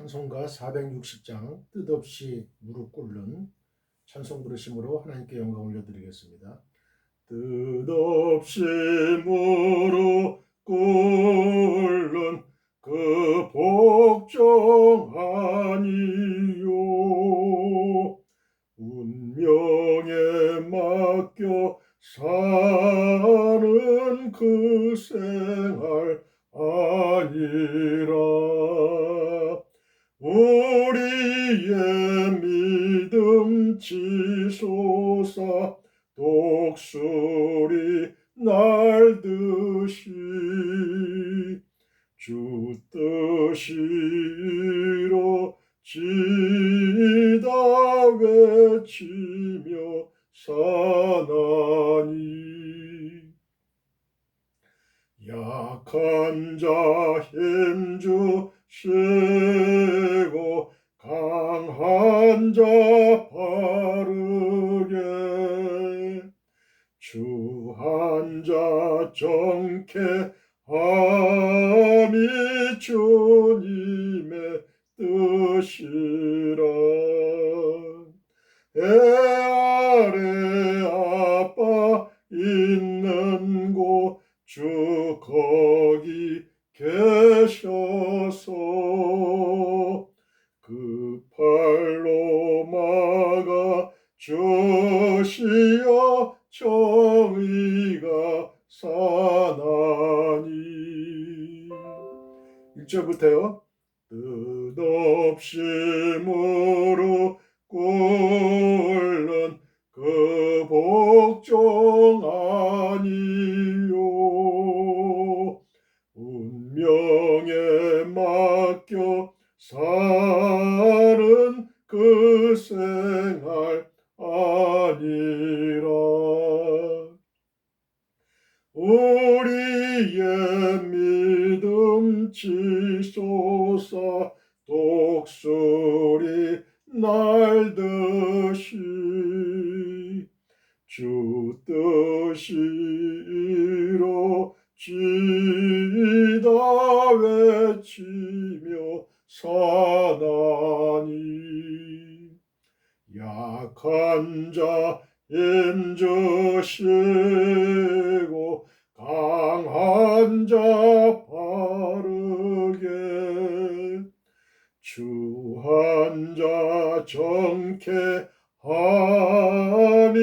찬송가 460장 뜻없이 무릎 꿇는 찬송 부르심으로 하나님께 영광 올려드리겠습니다. 뜻없이 무릎 꿇는 그 복종 아니요 운명에 맡겨 사는 그 생활 아니라 우리의 믿음 치솟아 독수리 날듯이 주 뜻이 이루어지다 외치며 사나니 약한 자 힘주시고 강한 자 바르게 주한 자 정케 함이 주님의 뜻이라. 애 아래 아빠 있는 곳 주 거기 계셔서 그 팔로 막아 주시어 정의가 사나니. 1절부터요. 뜻없이 무릎 꿇는 그 복종 아니요 운명에 맡겨 사는 그 생활 아니라. 우리의 믿음 치솟아 독수리 날듯이 주 뜻이 이루어지다 외치며 사나니 약한 자 힘주시고 강한 자 바르게 주한 자 정케 함이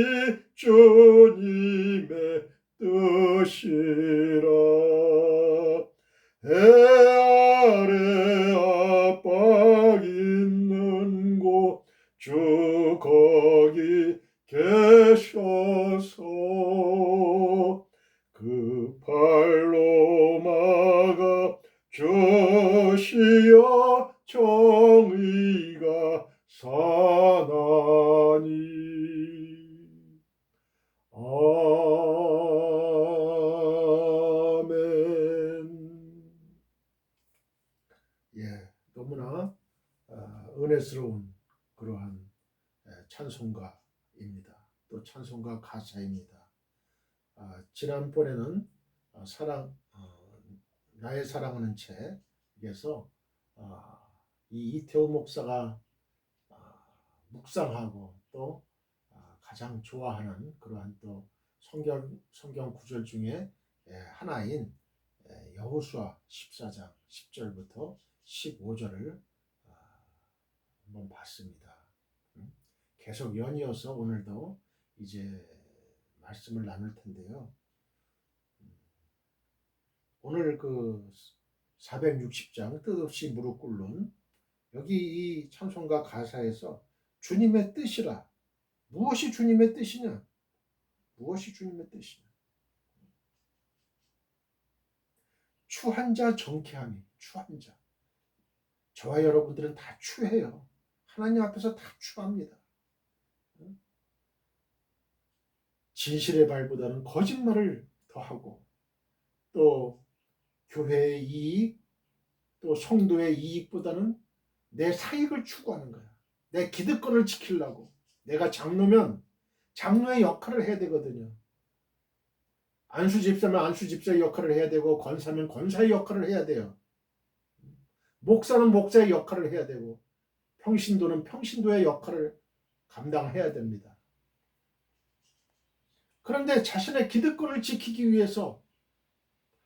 주님의 뜻이라. 애 아래 압박 있는 곳 주 거기 계셔서 그 팔로 막아 주시어 정의가 사나니. 아멘. 너무나 은혜스러운 그러한 찬송가입니다. 또 찬송가 가사입니다. 지난번에는 나의 사랑하는 책에서 이 이태호 목사가 묵상하고 또 가장 좋아하는 그러한 또 성경 구절 중에 하나인 여호수아 14장 10절부터 15절을 한번 봤습니다. 계속 연이어서 오늘도 이제 말씀을 나눌 텐데요. 오늘 그 460장 뜻없이 무릎 꿇는 여기 이 찬송가 가사에서 주님의 뜻이라. 무엇이 주님의 뜻이냐? 무엇이 주님의 뜻이냐? 추한 자 정케함이. 추한 자. 저와 여러분들은 다 추해요. 하나님 앞에서 다 추합니다. 진실의 말보다는 거짓말을 더하고 또 교회의 이익 또 성도의 이익보다는 내 사익을 추구하는 거야. 내 기득권을 지키려고. 내가 장로면 장로의 역할을 해야 되거든요. 안수 집사면 안수 집사의 역할을 해야 되고 권사면 권사의 역할을 해야 돼요. 목사는 목사의 역할을 해야 되고 평신도는 평신도의 역할을 감당해야 됩니다. 그런데 자신의 기득권을 지키기 위해서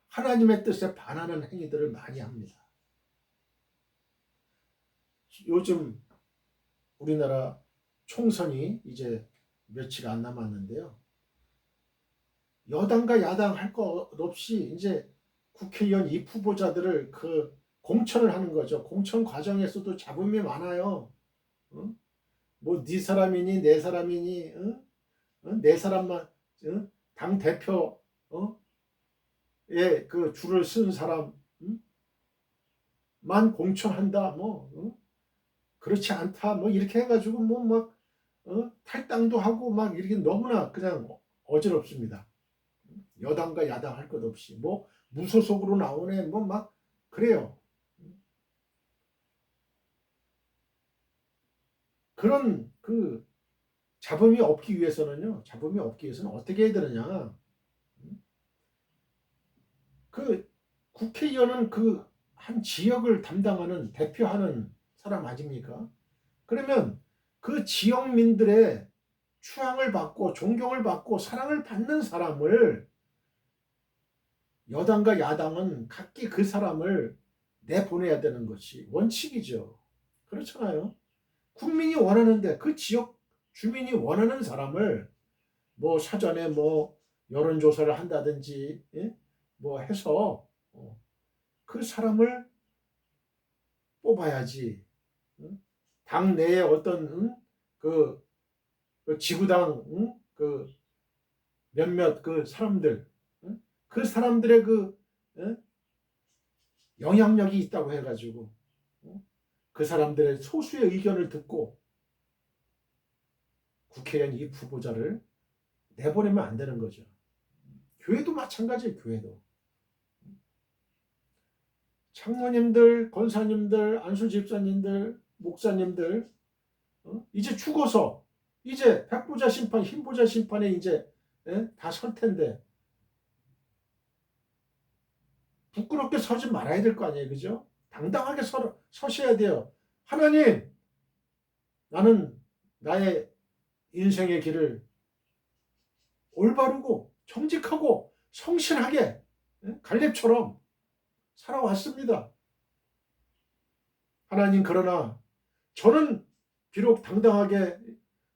하나님의 뜻에 반하는 행위들을 많이 합니다. 요즘 우리나라 총선이 이제 며칠 안 남았는데요. 여당과 야당 할 것 없이 이제 국회의원 입 후보자들을 공천을 하는 거죠. 공천 과정에서도 잡음이 많아요. 어? 뭐 네 사람이니 내 사람이니 내 사람만 당 대표 그 줄을 쓴 사람 만 공천한다 뭐 그렇지 않다 뭐 이렇게 해가지고 뭐 막 탈당도 하고 막 이렇게 너무나 그냥 어지럽습니다. 여당과 야당 할 것 없이 뭐 무소속으로 나오네 뭐 막 그래요. 그런 잡음이 없기 위해서는 어떻게 해야 되느냐. 국회의원은 한 지역을 담당하는 대표하는 사람 아닙니까? 그러면 그 지역민들의 추앙을 받고 존경을 받고 사랑을 받는 사람을 여당과 야당은 각기 그 사람을 내보내야 되는 것이 원칙이죠. 그렇잖아요. 국민이 원하는데 그 지역 주민이 원하는 사람을 뭐 사전에 뭐 여론조사를 한다든지 뭐 해서 그 사람을 뽑아야지. 당 내에 어떤 그 지구당 몇몇 사람들 그 사람들의 영향력이 있다고 해가지고 그 사람들의 소수의 의견을 듣고 국회의원 이 후보자를 내보내면 안 되는 거죠. 교회도 마찬가지예요. 교회도. 장로님들, 권사님들, 안수집사님들, 목사님들 이제 죽어서 이제 백보자 심판, 흰보자 심판에 이제 다 설 텐데 부끄럽게 서지 말아야 될 거 아니에요. 그죠? 당당하게 서셔야 돼요. 하나님, 나는 나의 인생의 길을 올바르고 정직하고 성실하게 갈렙처럼 살아왔습니다. 하나님, 그러나 저는 비록 당당하게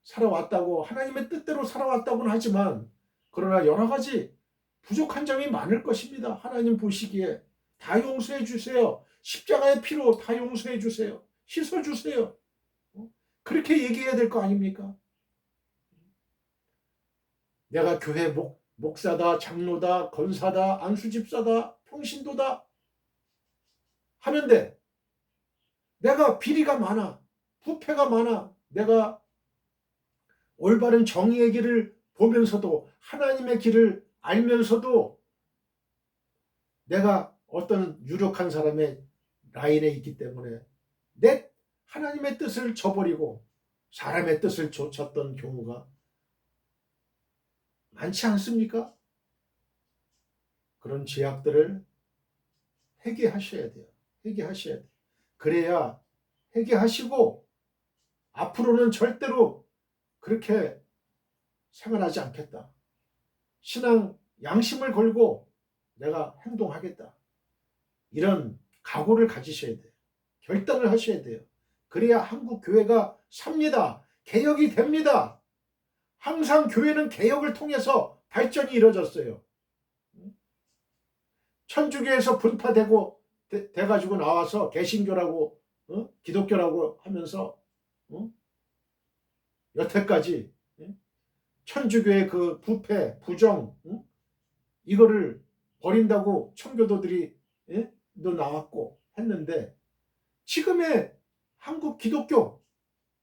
살아왔다고 하나님의 뜻대로 살아왔다고는 하지만 그러나 여러 가지 부족한 점이 많을 것입니다. 하나님 보시기에 다 용서해 주세요. 십자가의 피로 다 용서해 주세요. 씻어 주세요. 그렇게 얘기해야 될 거 아닙니까? 내가 교회 목사다, 장로다, 권사다, 안수집사다, 평신도다 하는데 내가 비리가 많아, 부패가 많아, 내가 올바른 정의의 길을 보면서도 하나님의 길을 알면서도 내가 어떤 유력한 사람의 라인에 있기 때문에 내 하나님의 뜻을 저버리고 사람의 뜻을 좇았던 경우가 많지 않습니까? 그런 죄악들을 회개하셔야 돼요. 회개하셔야 돼요. 그래야 회개하시고 앞으로는 절대로 그렇게 생활하지 않겠다. 신앙 양심을 걸고 내가 행동하겠다. 이런 각오를 가지셔야 돼요. 결단을 하셔야 돼요. 그래야 한국 교회가 삽니다. 개혁이 됩니다. 항상 교회는 개혁을 통해서 발전이 이루어졌어요. 천주교에서 분파되고 돼가지고 나와서 개신교라고 기독교라고 하면서 여태까지 천주교의 그 부패, 부정 이거를 버린다고 청교도들이 또 나왔고 했는데 지금의 한국 기독교,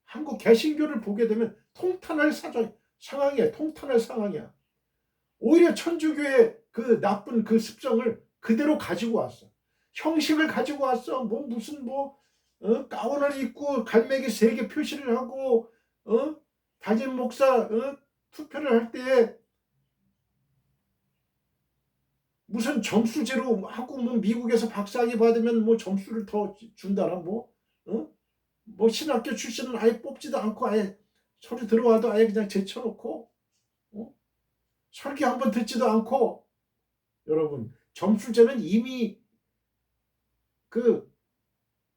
한국 개신교를 보게 되면 통탄할 상황이야. 통탄할 상황이야. 오히려 천주교의 그 나쁜 그 습성을 그대로 가지고 왔어. 형식을 가지고 왔어. 뭐 무슨 가운을 입고 갈매기 3개 표시를 하고 담임 목사 투표를 할 때 무슨 점수제로 하고 뭐 미국에서 박사학위 받으면 뭐 점수를 더 준다나 뭐 어? 뭐 신학교 출신은 아예 뽑지도 않고 아예 서류 들어와도 아예 그냥 제쳐놓고 어? 설교 한번 듣지도 않고 여러분 점수제는 이미 그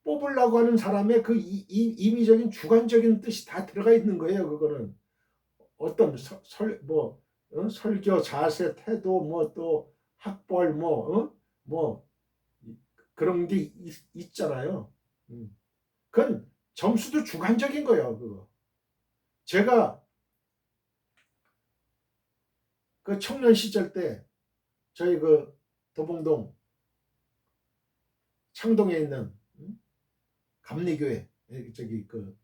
뽑으려고 하는 사람의 그 임의적인 주관적인 뜻이 다 들어가 있는 거예요. 그거는 어떤 설교 자세 태도 뭐 또 학벌 뭐 그런 게 있잖아요. 그건 점수도 주관적인 거예요. 그거 제가 그 청년 시절 때 저희 그 도봉동 창동에 있는 감리교회 저기 그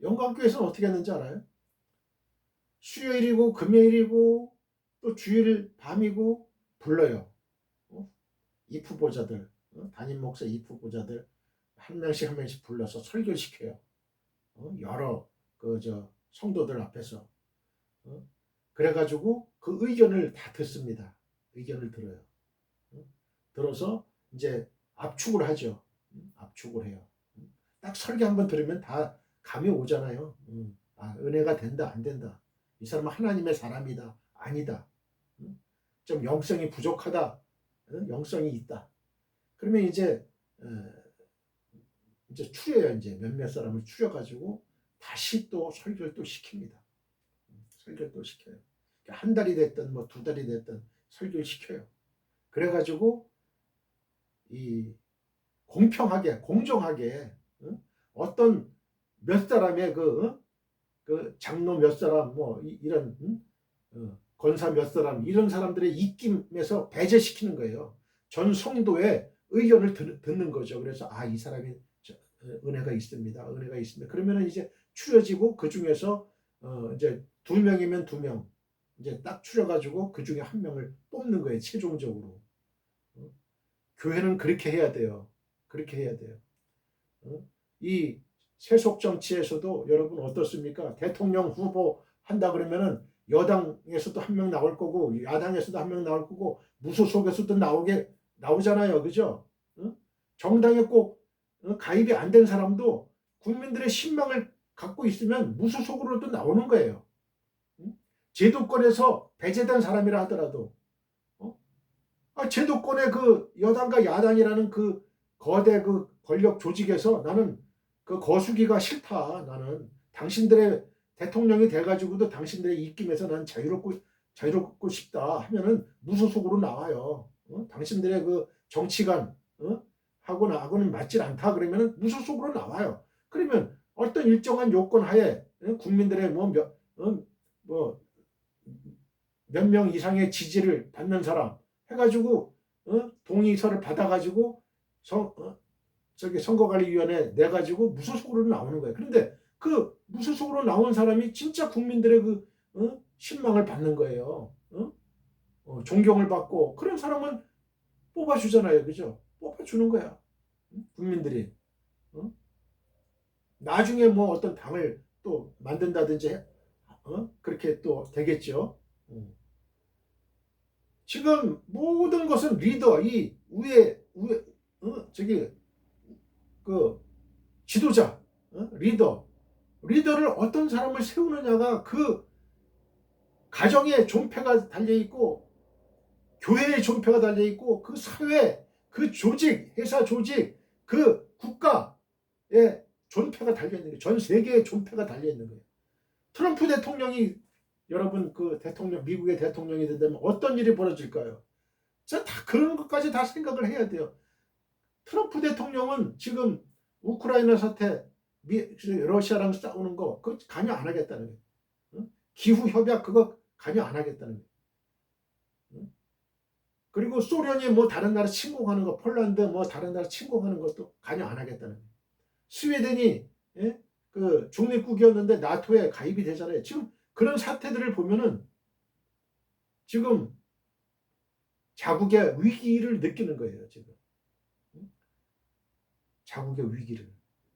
영광교회에서는 어떻게 했는지 알아요? 수요일이고 금요일이고 또 주일 밤이고 불러요. 이프보자들 담임 목사 이프보자들 한 명씩 한 명씩 불러서 설교시켜요. 여러 그 저 성도들 앞에서 그래가지고 그 의견을 다 듣습니다. 의견을 들어요. 들어서 이제 압축을 하죠. 압축을 해요. 딱 설교 한번 들으면 다 감이 오잖아요. 아, 은혜가 된다 안 된다. 이 사람은 하나님의 사람이다 아니다. 좀 영성이 부족하다. 영성이 있다. 그러면 이제 추려요. 이제 몇몇 사람을 추려가지고 다시 또 설교를 또 시킵니다. 설교를 또 시켜요. 한 달이 됐든 뭐 두 달이 됐든 설교를 시켜요. 그래가지고 이 공평하게 공정하게 어떤 몇 사람의 그 장로 몇 사람 뭐 이런 권사 몇 사람 이런 사람들의 입김에서 배제시키는 거예요. 전 성도의 의견을 듣는 거죠. 그래서 아, 이 사람이 은혜가 있습니다. 은혜가 있습니다. 그러면 이제 추려지고 그 중에서 이제 두 명이면 두 명 이제 딱 추려가지고 그 중에 한 명을 뽑는 거예요. 최종적으로. 교회는 그렇게 해야 돼요. 그렇게 해야 돼요. 이 세속 정치에서도 여러분 어떻습니까? 대통령 후보 한다 그러면은 여당에서도 한 명 나올 거고 야당에서도 한 명 나올 거고 무소속에서도 나오잖아요. 그죠? 정당에 꼭 가입이 안 된 사람도 국민들의 신망을 갖고 있으면 무소속으로도 나오는 거예요. 제도권에서 배제된 사람이라 하더라도 제도권의 그 여당과 야당이라는 그 거대 그 권력 조직에서 나는 그 거수기가 싫다. 나는 당신들의 대통령이 돼가지고도 당신들의 입김에서 나는 자유롭고 싶다 하면은 무소속으로 나와요. 당신들의 그 정치관 하고는 맞질 않다 그러면은 무소속으로 나와요. 그러면 어떤 일정한 요건 하에 국민들의 몇 명 이상의 지지를 받는 사람 해가지고 동의서를 받아가지고 선거관리위원회 내가지고 무소속으로 나오는 거예요. 그런데 그 무소속으로 나온 사람이 진짜 국민들의 그 신망을 받는 거예요. 존경을 받고 그런 사람은 뽑아주잖아요. 그죠? 뽑아주는 거야. 국민들이. 나중에 뭐 어떤 당을 또 만든다든지 그렇게 또 되겠죠. 지금 모든 것은 리더, 이 저기 그 지도자, 리더를 어떤 사람을 세우느냐가 그 가정의 존폐가 달려 있고 교회의 존폐가 달려 있고 그 사회, 그 조직, 회사 조직, 그 국가의 존폐가 달려 있는 거예요. 전 세계의 존폐가 달려 있는 거예요. 트럼프 대통령이 여러분 그 대통령 미국의 대통령이 된다면 어떤 일이 벌어질까요? 자, 다 그런 것까지 다 생각을 해야 돼요. 트럼프 대통령은 지금 우크라이나 사태, 러시아랑 싸우는 거 그거 관여 안 하겠다는 거예요. 기후 협약 그거 관여 안 하겠다는 거예요. 그리고 소련이 뭐 다른 나라 침공하는 거, 폴란드 뭐 다른 나라 침공하는 것도 관여 안 하겠다는 거예요. 스웨덴이 그 중립국이었는데 나토에 가입이 되잖아요. 지금 그런 사태들을 보면은 지금 자국의 위기를 느끼는 거예요. 지금 자국의 위기를.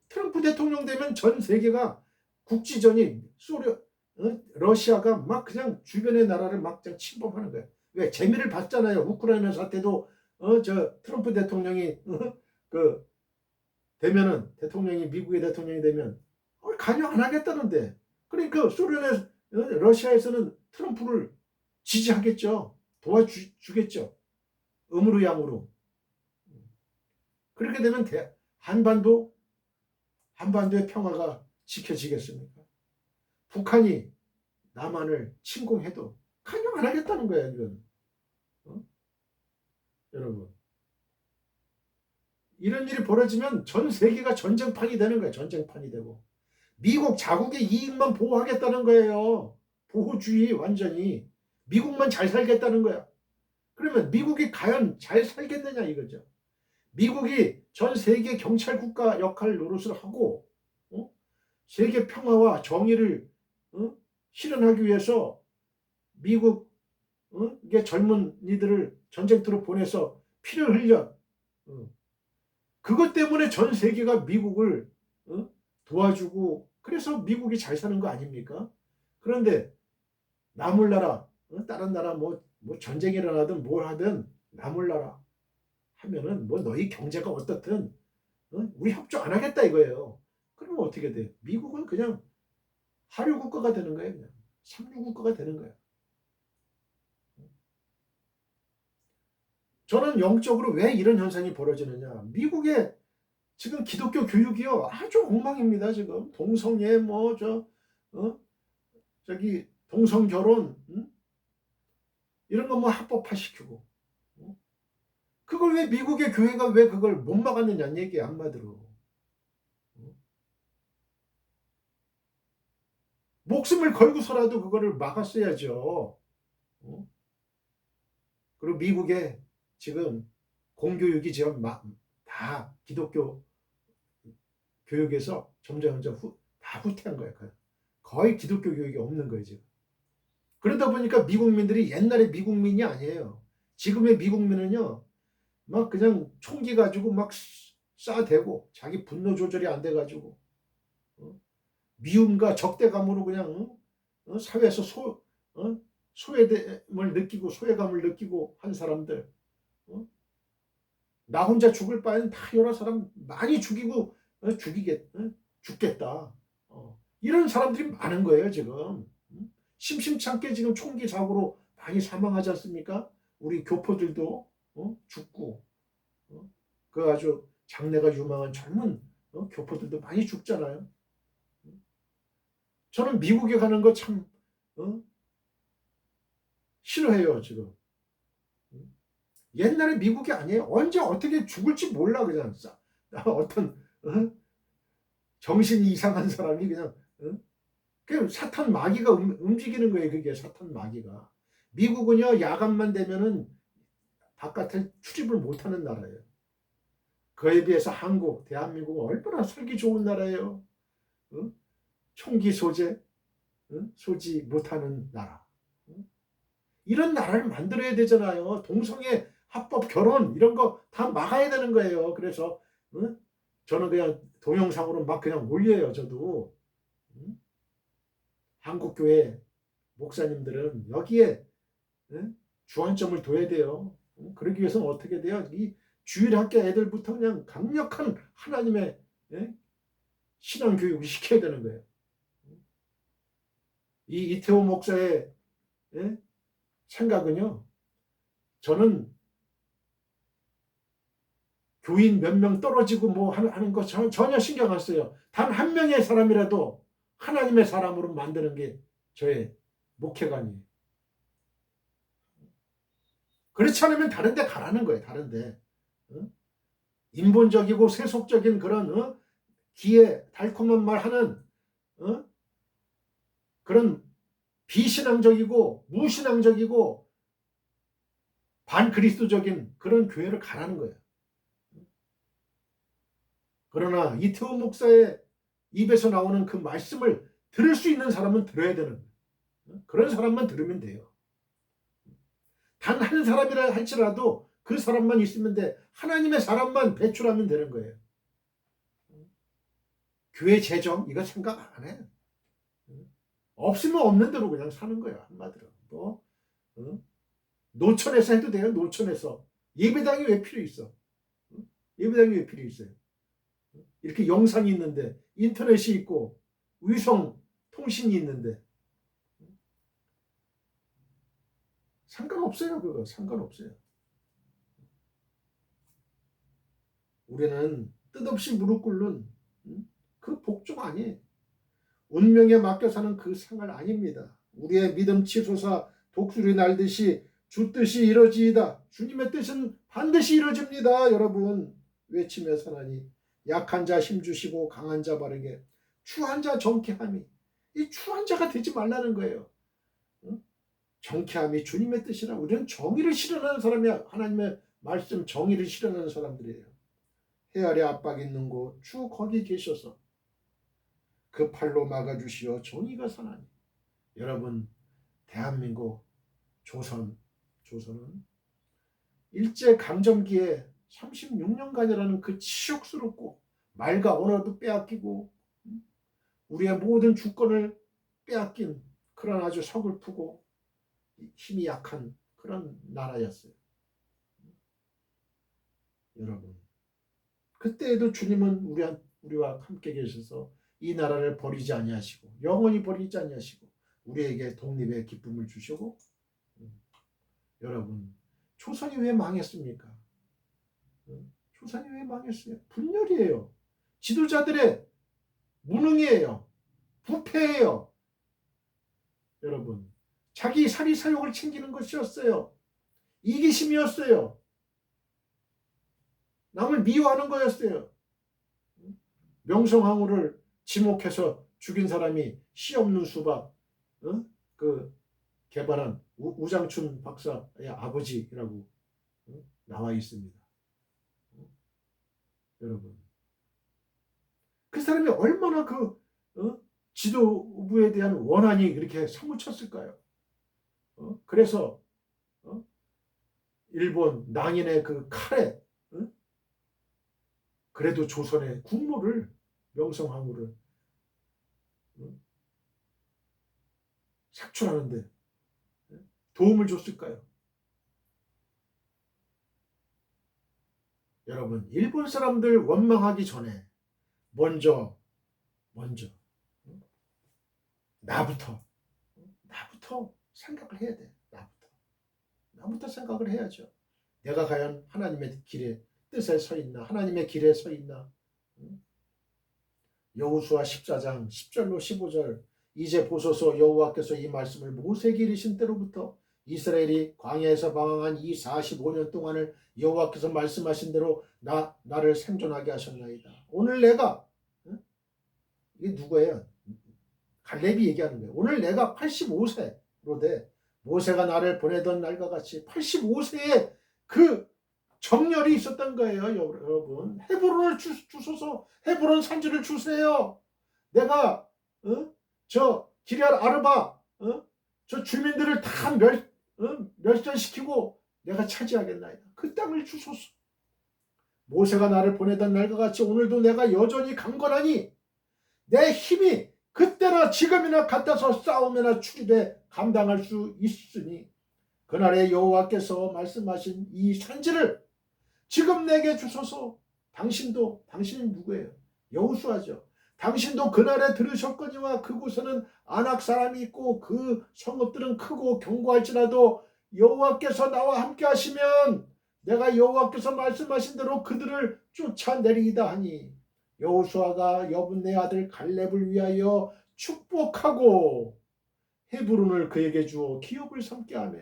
트럼프 대통령 되면 전 세계가 국지전이 러시아가 막 그냥 주변의 나라를 막 그냥 침범하는 거야. 왜? 재미를 봤잖아요. 우크라이나 사태도 저 트럼프 대통령이 그 되면은 대통령이 미국의 대통령이 되면 관여 안 하겠다는데. 그러니까 소련의 러시아에서는 트럼프를 지지하겠죠. 도와주겠죠. 음으로 양으로. 그렇게 되면 한반도의 평화가 지켜지겠습니까? 북한이 남한을 침공해도 관여 안 하겠다는 거야, 이건. 어? 여러분. 이런 일이 벌어지면 전 세계가 전쟁판이 되는 거예요. 전쟁판이 되고. 미국 자국의 이익만 보호하겠다는 거예요. 보호주의 완전히. 미국만 잘 살겠다는 거야. 그러면 미국이 과연 잘 살겠느냐 이거죠. 미국이 전 세계 경찰 국가 역할 노릇을 하고 세계 평화와 정의를 실현하기 위해서 미국의 젊은이들을 전쟁터로 보내서 피를 흘려 그것 때문에 전 세계가 미국을 도와주고 그래서 미국이 잘 사는 거 아닙니까? 그런데 남을 나라 다른 나라 뭐 전쟁이 일어나든 뭘 하든 남을 나라 하면은 뭐 너희 경제가 어떻든 우리 협조 안 하겠다 이거예요. 그러면 어떻게 돼? 미국은 그냥 하류 국가가 되는 거예요. 그냥 삼류 국가가 되는 거예요. 저는 영적으로 왜 이런 현상이 벌어지느냐. 미국의 지금 기독교 교육이요 아주 엉망입니다. 지금 동성애 저기 동성 결혼 이런 거 뭐 합법화시키고 그걸 왜 미국의 교회가 왜 그걸 못 막았느냐는 얘기야 한마디로. 목숨을 걸고서라도 그거를 막았어야죠. 그리고 미국에 지금 공교육이 지금 다 기독교 교육에서 점점 다 후퇴한 거예요. 거의 기독교 교육이 없는 거예요 지금. 그러다 보니까 미국민들이 옛날의 미국민이 아니에요. 지금의 미국민은요 막 그냥 총기 가지고 막 쏴대고 자기 분노 조절이 안 돼가지고 미움과 적대감으로 그냥 사회에서 소외됨을 느끼고 소외감을 느끼고 한 사람들 나 혼자 죽을 바에는 다 여러 사람 많이 죽이고 죽겠다 이런 사람들이 많은 거예요 지금. 심심치 않게 지금 총기 사고로 많이 사망하지 않습니까? 우리 교포들도 죽고 그 아주 장래가 유망한 젊은 교포들도 많이 죽잖아요. 저는 미국에 가는 거 참 싫어해요 지금. 옛날에 미국이 아니에요. 언제 어떻게 죽을지 몰라 그냥 어떤 정신이 이상한 사람이 그냥 그 사탄 마귀가 움직이는 거예요. 그게 사탄 마귀가. 미국은요 야간만 되면은 바깥에 출입을 못하는 나라예요. 그에 비해서 한국, 대한민국은 얼마나 살기 좋은 나라예요. 총기 소지 못하는 나라. 이런 나라를 만들어야 되잖아요. 동성애, 합법 결혼 이런 거 다 막아야 되는 거예요. 그래서 저는 그냥 동영상으로 막 그냥 올려요. 저도 한국교회 목사님들은 여기에 주안점을 둬야 돼요. 그러기 위해서는 어떻게 돼요? 이 주일학교 애들부터 그냥 강력한 하나님의 신앙교육을 시켜야 되는 거예요. 이 이태호 목사의 생각은요. 저는 교인 몇 명 떨어지고 뭐 하는 거 전혀 신경 안 써요. 단 한 명의 사람이라도 하나님의 사람으로 만드는 게 저의 목회관이에요. 그렇지 않으면 다른 데 가라는 거예요. 다른 데. 인본적이고 세속적인 그런 기에 달콤한 말 하는 그런 비신앙적이고 무신앙적이고 반그리스도적인 그런 교회를 가라는 거예요. 그러나 이태원 목사의 입에서 나오는 그 말씀을 들을 수 있는 사람은 들어야 되는 거예요. 그런 사람만 들으면 돼요. 단 한 사람이라 할지라도 그 사람만 있으면 돼. 하나님의 사람만 배출하면 되는 거예요. 교회 재정 이거 생각 안 해요. 없으면 없는 대로 그냥 사는 거야. 한마디로. 뭐 어? 노천에서 해도 돼요. 노천에서. 예배당이 왜 필요 있어? 예배당이 왜 필요 있어요? 이렇게 영상이 있는데, 인터넷이 있고, 위성 통신이 있는데, 상관없어요. 그거 상관없어요. 우리는 뜻없이 무릎 꿇는 그 복종 아니에요. 운명에 맡겨 사는 그 생활 아닙니다. 우리의 믿음 치솟아 독수리 날듯이 주 뜻이 이루어지이다. 주님의 뜻은 반드시 이루어집니다. 여러분 외치며 사나니 약한 자 힘주시고 강한 자 바르게 추한 자 정케함이, 이 추한 자가 되지 말라는 거예요. 정케함이 주님의 뜻이라. 우리는 정의를 실현하는 사람이야. 하나님의 말씀 정의를 실현하는 사람들이에요. 해 아래 압박 있는 곳 주 거기 계셔서 그 팔로 막아주시어 정의가 사나니. 여러분 대한민국 조선은 일제강점기에 36년간이라는 그 치욕스럽고 말과 언어도 빼앗기고 우리의 모든 주권을 빼앗긴 그런 아주 서글프고 힘이 약한 그런 나라였어요. 여러분 그때에도 주님은 우리와 함께 계셔서 이 나라를 버리지 아니하시고 영원히 버리지 아니하시고 우리에게 독립의 기쁨을 주시고, 여러분 조선이 왜 망했습니까? 조선이 왜 망했어요? 분열이에요. 지도자들의 무능이에요. 부패예요. 여러분 자기 사리사욕을 챙기는 것이었어요. 이기심이었어요. 남을 미워하는 거였어요. 명성황후를 지목해서 죽인 사람이 씨 없는 수박, 그 개발한 우장춘 박사의 아버지라고 나와 있습니다. 여러분 그 사람이 얼마나 지도부에 대한 원한이 이렇게 사무쳤을까요? 그래서 일본 낭인의 그 칼에 그래도 조선의 국모를, 명성황후를 sak출하는데 도움을 줬을까요? 여러분 일본 사람들 원망하기 전에 먼저 나부터 생각을 해야 돼. 나부터 생각을 해야죠. 내가 과연 하나님의 길에 뜻에 서 있나? 하나님의 길에 서 있나? 여호수아 14장 10절로 15절 이제 보소서 여호와께서 이 말씀을 모세에게 이르신 때로부터 이스라엘이 광야에서 방황한 이 45년 동안을 여호와께서 말씀하신 대로 나를 생존하게 하셨나이다. 오늘 내가 이게 누구예요? 갈렙이 얘기하는 거예요. 오늘 내가 85세로 돼. 모세가 나를 보내던 날과 같이 85세에 그 정렬이 있었던 거예요. 여러분 헤브론을 주소서. 헤브론 산지를 주세요. 내가 저 기럇 아르바 저 주민들을 다 멸절시키고 내가 차지하겠나이다. 그 땅을 주소서. 모세가 나를 보내던 날과 같이 오늘도 내가 여전히 강건하니 내 힘이 그때나 지금이나 같아서 싸움이나 출입에 감당할 수 있으니 그날에 여호와께서 말씀하신 이 산지를 지금 내게 주소서. 당신이 누구예요? 여호수아죠. 당신도 그날에 들으셨거니와 그곳에는 아낙 사람이 있고 그 성읍들은 크고 견고할지라도 여호와께서 나와 함께 하시면 내가 여호와께서 말씀하신 대로 그들을 쫓아내리이다 하니 여호수아가 여분네 아들 갈렙을 위하여 축복하고 헤브론을 그에게 주어 기업을 삼게 하며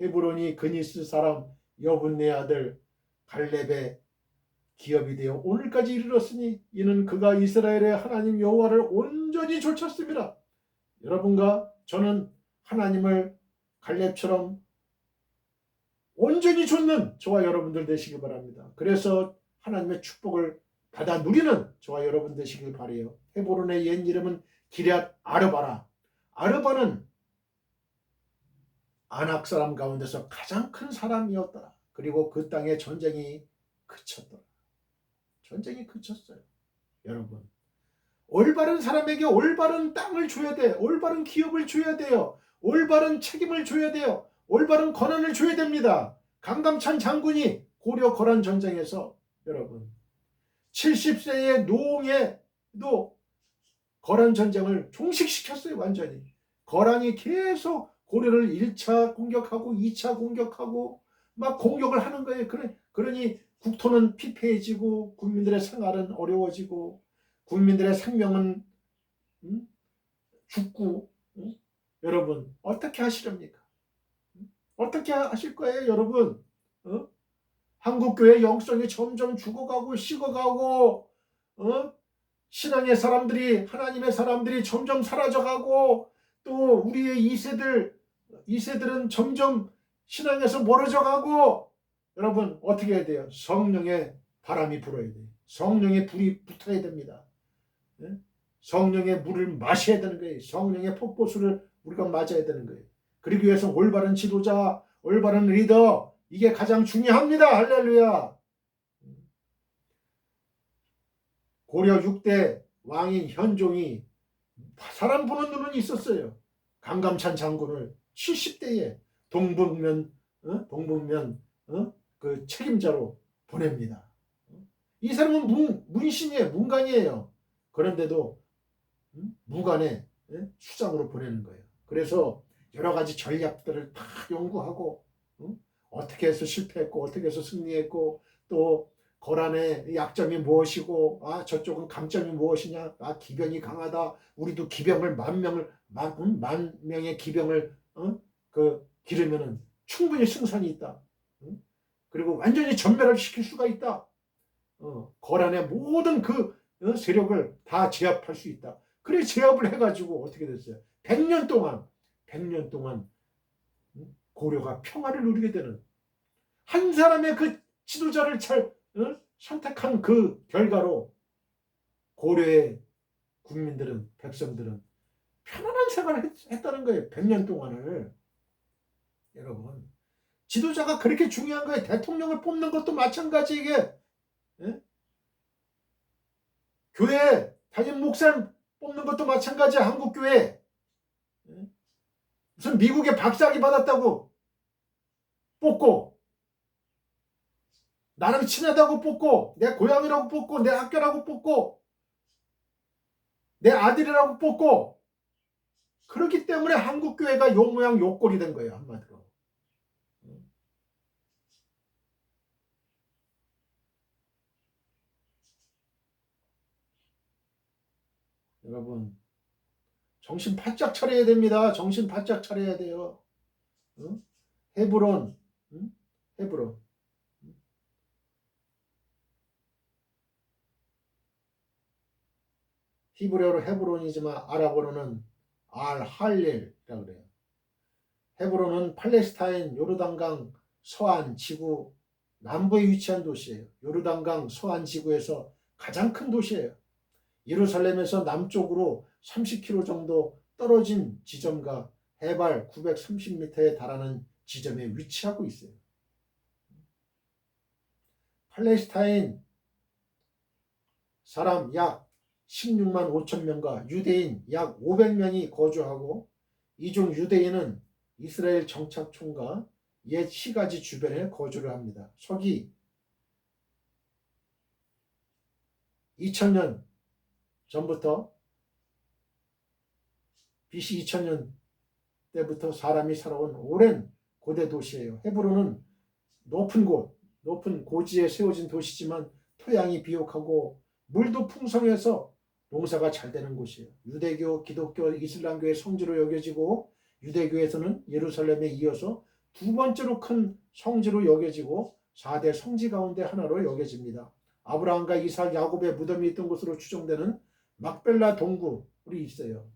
헤브론이 그니스 사람 여분네 아들 갈렙의 기업이 되어 오늘까지 이르렀으니 이는 그가 이스라엘의 하나님 여호와를 온전히 좇았습니다. 여러분과 저는 하나님을 갈렙처럼 온전히 좇는 저와 여러분들 되시기 바랍니다. 그래서 하나님의 축복을 받아 누리는 저와 여러분 되시길 바라요. 헤브론의 옛 이름은 기럇 아르바라. 아르바는 아낙 사람 가운데서 가장 큰 사람이었더라. 그리고 그 땅에 전쟁이 그쳤더라. 전쟁이 그쳤어요. 여러분 올바른 사람에게 올바른 땅을 줘야 돼. 올바른 기업을 줘야 돼요. 올바른 책임을 줘야 돼요. 올바른 권한을 줘야 됩니다. 강감찬 장군이 고려 거란 전쟁에서 여러분 70세의 노웅에도 거란 전쟁을 종식시켰어요. 완전히. 거란이 계속 고려를 1차 공격하고 2차 공격하고 막 공격을 하는 거예요. 그러니 국토는 피폐해지고 국민들의 생활은 어려워지고 국민들의 생명은 죽고 여러분 어떻게 하시렵니까? 어떻게 하실 거예요, 여러분? 한국교회 영성이 점점 죽어가고 식어가고 신앙의 사람들이 하나님의 사람들이 점점 사라져가고 또 우리의 2세들은 점점 신앙에서 멀어져가고 여러분 어떻게 해야 돼요? 성령의 바람이 불어야 돼요. 성령의 불이 붙어야 됩니다. 성령의 물을 마셔야 되는 거예요. 성령의 폭포수를 우리가 맞아야 되는 거예요. 그러기 위해서 올바른 지도자, 올바른 리더 이게 가장 중요합니다. 할렐루야. 고려 6대 왕인 현종이 사람 보는 눈은 있었어요. 강감찬 장군을 70대에 동북면 그 책임자로 보냅니다. 이 사람은 문신이에요. 문관이에요. 그런데도 무관의 수장으로 보내는 거예요. 그래서 여러 가지 전략들을 다 연구하고 어떻게 해서 실패했고 어떻게 해서 승리했고 또 거란의 약점이 무엇이고 저쪽은 강점이 무엇이냐 기병이 강하다 우리도 기병을 만 명의 기병을 기르면은 충분히 승산이 있다. 그리고 완전히 전멸을 시킬 수가 있다. 거란의 모든 그 세력을 다 제압할 수 있다. 그래 제압을 해가지고 어떻게 됐어요? 100년 동안 고려가 평화를 누리게 되는 한 사람의 그 지도자를 잘 선택한 그 결과로 고려의 국민들은 백성들은 편안한 생활을 했다는 거예요. 100년 동안을. 여러분 지도자가 그렇게 중요한 거예요. 대통령을 뽑는 것도 마찬가지 이게. 교회 담임 목사님 뽑는 것도 마찬가지야. 한국교회. 무슨 미국의 박사학위 받았다고 뽑고 나랑 친하다고 뽑고 내 고향이라고 뽑고 내 학교라고 뽑고 내 아들이라고 뽑고 그렇기 때문에 한국교회가 요 모양 요 꼴이 된 거예요. 한마디로. 여러분 정신 바짝 차려야 됩니다. 정신 바짝 차려야 돼요. 헤브론 헤브론 히브리어로 헤브론이지만 아랍어로는 알할렐이라고 그래요. 헤브론은 팔레스타인 요르단강 서안 지구 남부에 위치한 도시예요. 요르단강 서안 지구에서 가장 큰 도시예요. 예루살렘에서 남쪽으로 30km 정도 떨어진 지점과 해발 930m에 달하는 지점에 위치하고 있어요. 팔레스타인 사람 약 16만 5천 명과 유대인 약 500명이 거주하고 이 중 유대인은 이스라엘 정착촌과 옛 시가지 주변에 거주를 합니다. 서기 2000년 전부터 BC 2000년 때부터 사람이 살아온 오랜 고대 도시예요. 헤브론은 높은 고지에 세워진 도시지만 토양이 비옥하고 물도 풍성해서 농사가 잘 되는 곳이에요. 유대교, 기독교, 이슬람교의 성지로 여겨지고 유대교에서는 예루살렘에 이어서 두 번째로 큰 성지로 여겨지고 4대 성지 가운데 하나로 여겨집니다. 아브라함과 이삭, 야곱의 무덤이 있던 곳으로 추정되는 막벨라 동굴이 있어요.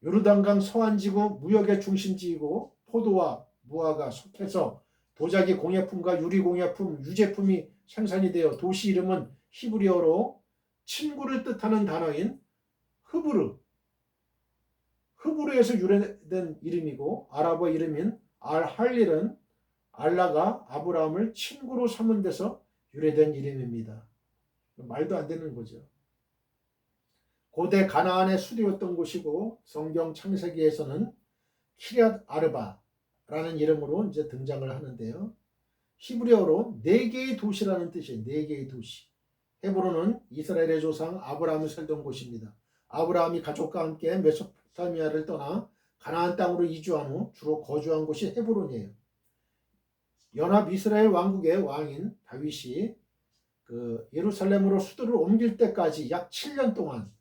요르단강 서안지구 무역의 중심지이고 포도와 무화과, 석회서, 도자기 공예품과 유리 공예품, 유제품이 생산이 되어 도시 이름은 히브리어로 친구를 뜻하는 단어인 흐브르에서 유래된 이름이고 아랍어 이름인 알할릴은 알라가 아브라함을 친구로 삼은 데서 유래된 이름입니다. 말도 안 되는 거죠. 고대 가나안의 수도였던 곳이고 성경 창세기에서는 키리앗 아르바라는 이름으로 이제 등장을 하는데요. 히브리어로 네 개의 도시라는 뜻이에요. 네 개의 도시. 헤브론은 이스라엘의 조상 아브라함이 살던 곳입니다. 아브라함이 가족과 함께 메소포타미아를 떠나 가나안 땅으로 이주한 후 주로 거주한 곳이 헤브론이에요. 연합 이스라엘 왕국의 왕인 다윗이 그 예루살렘으로 수도를 옮길 때까지 약 7년 동안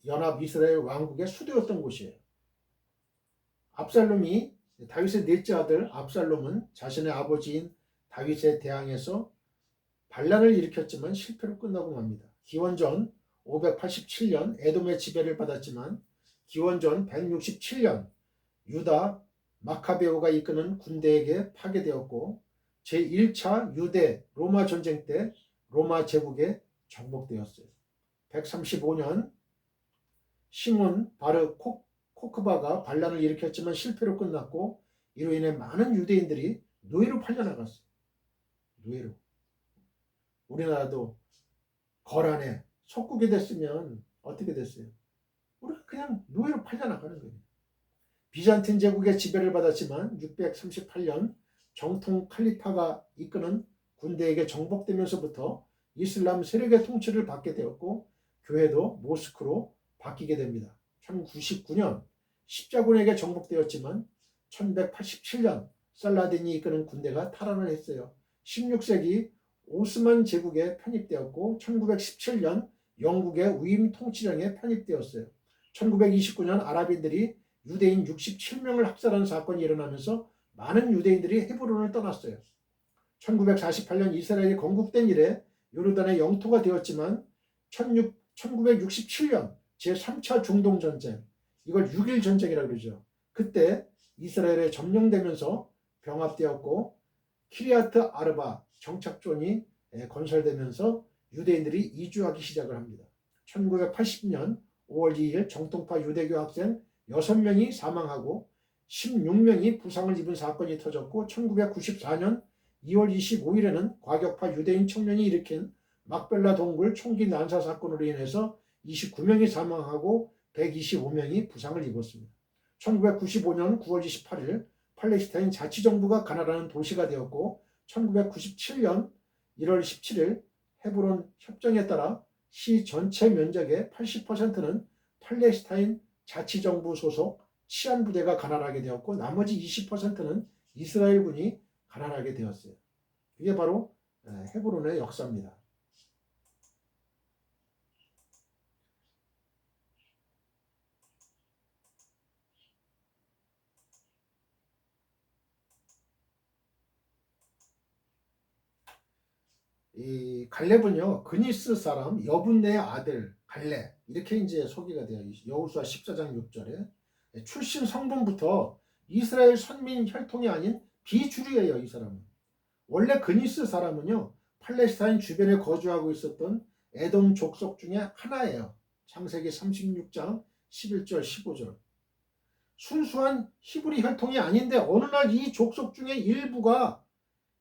연합 이스라엘 왕국의 수도였던 곳이에요. 압살롬이 다윗의 넷째 아들 압살롬은 자신의 아버지인 다윗에 대항해서 반란을 일으켰지만 실패로 끝나고 맙니다. 기원전 587년 에돔의 지배를 받았지만 기원전 167년 유다 마카베오가 이끄는 군대에게 파괴되었고 제1차 유대 로마 전쟁 때 로마 제국에 정복되었어요. 135년 시몬 바르 코크바가 반란을 일으켰지만 실패로 끝났고 이로 인해 많은 유대인들이 노예로 팔려나갔어요. 노예로. 우리나라도 거란에 속국이 됐으면 어떻게 됐어요? 우리가 그냥 노예로 팔려나가는 거예요. 비잔틴 제국의 지배를 받았지만 638년 정통 칼리파가 이끄는 군대에게 정복되면서부터 이슬람 세력의 통치를 받게 되었고 교회도 모스크로 바뀌게 됩니다. 1099년 십자군에게 정복되었지만 1187년 살라딘이 이끄는 군대가 탈환을 했어요. 16세기 오스만 제국에 편입되었고 1917년 영국의 위임 통치령에 편입되었어요. 1929년 아랍인들이 유대인 67명을 학살한 사건이 일어나면서 많은 유대인들이 헤브론을 떠났어요. 1948년 이스라엘이 건국된 이래 요르단의 영토가 되었지만 1967년 제3차 중동전쟁, 이걸 6.1 전쟁이라고 그러죠. 그때 이스라엘에 점령되면서 병합되었고 키리아트 아르바 정착존이 건설되면서 유대인들이 이주하기 시작을 합니다. 1980년 5월 2일 정통파 유대교 학생 6명이 사망하고 16명이 부상을 입은 사건이 터졌고 1994년 2월 25일에는 과격파 유대인 청년이 일으킨 막벨라 동굴 총기 난사 사건으로 인해서 29명이 사망하고 125명이 부상을 입었습니다. 1995년 9월 28일 팔레스타인 자치정부가 가나라는 도시가 되었고 1997년 1월 17일 헤브론 협정에 따라 시 전체 면적의 80%는 팔레스타인 자치정부 소속 치안부대가 관할하게 되었고 나머지 20%는 이스라엘군이 관할하게 되었어요. 이게 바로 헤브론의 역사입니다. 이 갈렙은요 그니스 사람 여분네의 아들 갈렙 이렇게 이제 소개가 돼요. 여호수아 14장 6절에 출신 성분부터 이스라엘 선민 혈통이 아닌 비주류예요. 이 사람은 원래 그니스 사람은요 팔레스타인 주변에 거주하고 있었던 에돔 족속 중에 하나예요. 창세기 36장 11절 15절 순수한 히브리 혈통이 아닌데 어느 날 이 족속 중에 일부가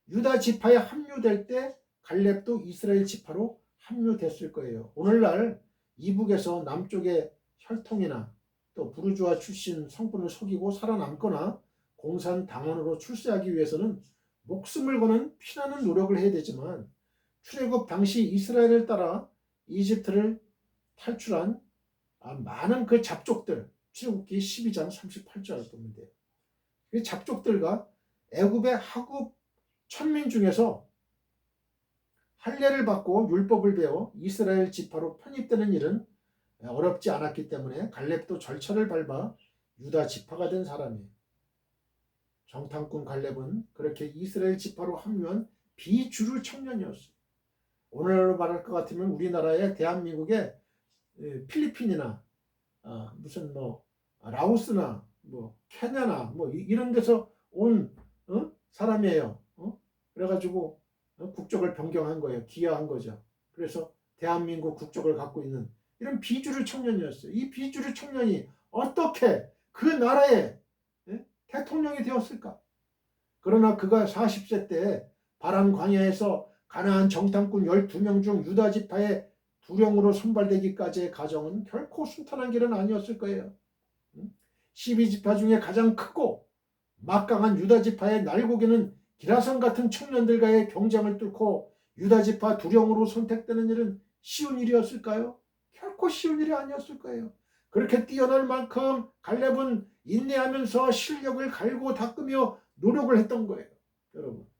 유다 지파에 합류될 때 갈렙도 이스라엘 지파로 합류됐을 거예요. 오늘날 이북에서 남쪽의 혈통이나 또 부르주아 출신 성분을 속이고 살아남거나 공산당원으로 출세하기 위해서는 목숨을 거는 피나는 노력을 해야 되지만 출애굽 당시 이스라엘을 따라 이집트를 탈출한 많은 그 잡족들 출애굽기 12장 38절을 보면 돼요. 그 잡족들과 애굽의 하급 천민 중에서 할례를 받고 율법을 배워 이스라엘 지파로 편입되는 일은 어렵지 않았기 때문에 갈렙도 절차를 밟아 유다 지파가 된 사람이에요. 정탐꾼 갈렙은 그렇게 이스라엘 지파로 합류한 비주류 청년이었어요. 오늘날로 말할 것 같으면 우리나라의 대한민국의 필리핀이나 무슨 라오스나 케냐나 이런 데서 온 사람이에요. 그래가지고 국적을 변경한 거예요. 기여한 거죠. 그래서 대한민국 국적을 갖고 있는 이런 비주류 청년이었어요. 이 비주류 청년이 어떻게 그 나라의 대통령이 되었을까? 그러나 그가 40세 때 바람 광야에서 가나안 정탐꾼 12명 중 유다 지파의 두령으로 선발되기까지의 과정은 결코 순탄한 길은 아니었을 거예요. 12지파 중에 가장 크고 막강한 유다 지파의 날고기는 기라성 같은 청년들과의 경쟁을 뚫고 유다 지파 두령으로 선택되는 일은 쉬운 일이었을까요? 결코 쉬운 일이 아니었을 거예요. 그렇게 뛰어날 만큼 갈렙은 인내하면서 실력을 갈고 닦으며 노력을 했던 거예요. 여러분,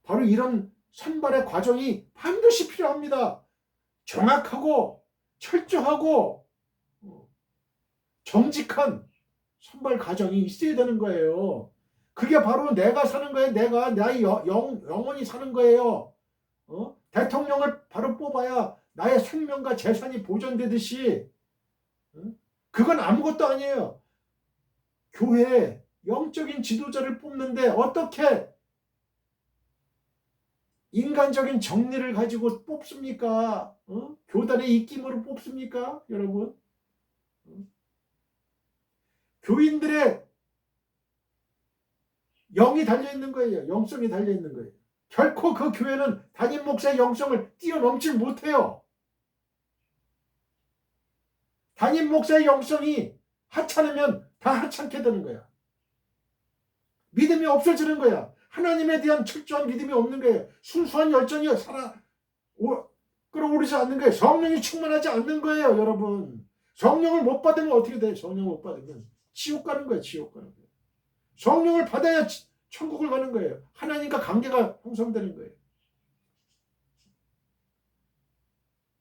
바로 이런 선발의 과정이 반드시 필요합니다. 정확하고 철저하고 정직한 선발 과정이 있어야 되는 거예요. 그게 바로 내가 사는 거예요. 내가 나의 영혼이 사는 거예요. 대통령을 바로 뽑아야 나의 생명과 재산이 보존되듯이 그건 아무것도 아니에요. 교회 영적인 지도자를 뽑는데 어떻게 인간적인 정리를 가지고 뽑습니까? 교단의 입김으로 뽑습니까? 여러분, 교인들의 영이 달려있는 거예요. 영성이 달려있는 거예요. 결코 그 교회는 담임 목사의 영성을 뛰어넘지 못해요. 담임 목사의 영성이 하찮으면 다 하찮게 되는 거야. 믿음이 없어지는 거야. 하나님에 대한 철저한 믿음이 없는 거예요. 순수한 열정이 끌어오르지 않는 거예요. 성령이 충만하지 않는 거예요. 여러분, 성령을 못 받으면 어떻게 돼요? 성령을 못 받으면 지옥 가는 거예요. 지옥 가는 거예요. 성령을 받아야 천국을 가는 거예요. 하나님과 관계가 형성되는 거예요.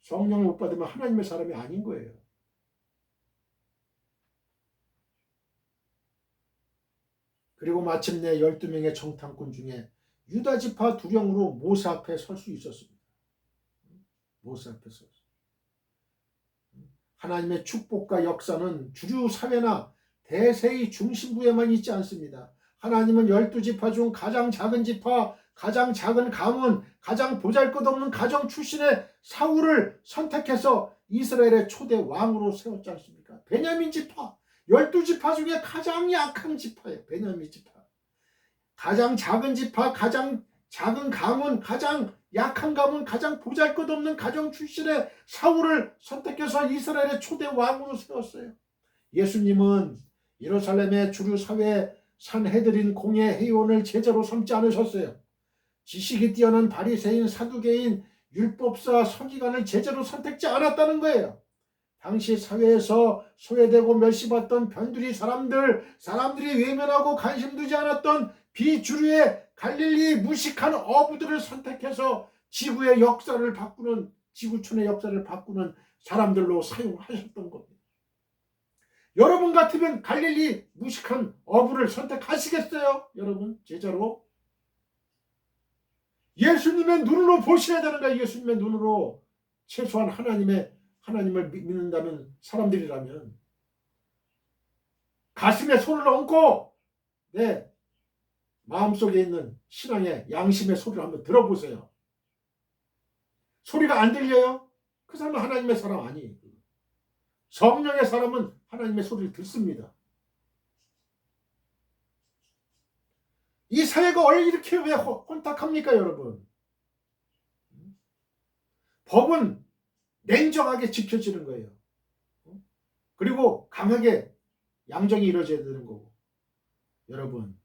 성령을 못 받으면 하나님의 사람이 아닌 거예요. 그리고 마침내 12명의 정탐꾼 중에 유다 지파 두령으로 모세 앞에 설 수 있었습니다. 모세 앞에 섰어요. 하나님의 축복과 역사는 주류 사회나 대세의 중심부에만 있지 않습니다. 하나님은 12지파 중 가장 작은 지파, 가장 작은 가문, 가장 보잘것없는 가정 출신의 사울을 선택해서 이스라엘의 초대 왕으로 세웠지 않습니까? 베냐민 지파, 12지파 중에 가장 약한 지파예요. 베냐민 지파. 가장 작은 지파, 가장 작은 가문, 가장 약한 가문, 가장 보잘것없는 가정 출신의 사울을 선택해서 이스라엘의 초대 왕으로 세웠어요. 예수님은 예루살렘의 주류 사회 산헤드린 공예 회의원을 제자로 삼지 않으셨어요. 지식이 뛰어난 바리새인, 사두개인, 율법사, 서기관을 제자로 선택지 않았다는 거예요. 당시 사회에서 소외되고 멸시받던 변두리 사람들이 외면하고 관심 두지 않았던 비주류의 갈릴리 무식한 어부들을 선택해서 지구의 역사를 바꾸는, 지구촌의 역사를 바꾸는 사람들로 사용하셨던 겁니다. 여러분 같으면 갈릴리 무식한 어부를 선택하시겠어요? 여러분, 제자로? 예수님의 눈으로 보셔야 되는 거예요. 예수님의 눈으로. 최소한 하나님을 믿는다는 사람들이라면 가슴에 손을 얹고 내 마음속에 있는 신앙의 양심의 소리를 한번 들어보세요. 소리가 안 들려요? 그 사람은 하나님의 사람 아니에요. 성령의 사람은 하나님의 소리를 듣습니다. 이 사회가 원래 이렇게 왜 혼탁합니까, 여러분? 법은 냉정하게 지켜지는 거예요. 그리고 강하게 양정이 이루어져야 되는 거고. 여러분,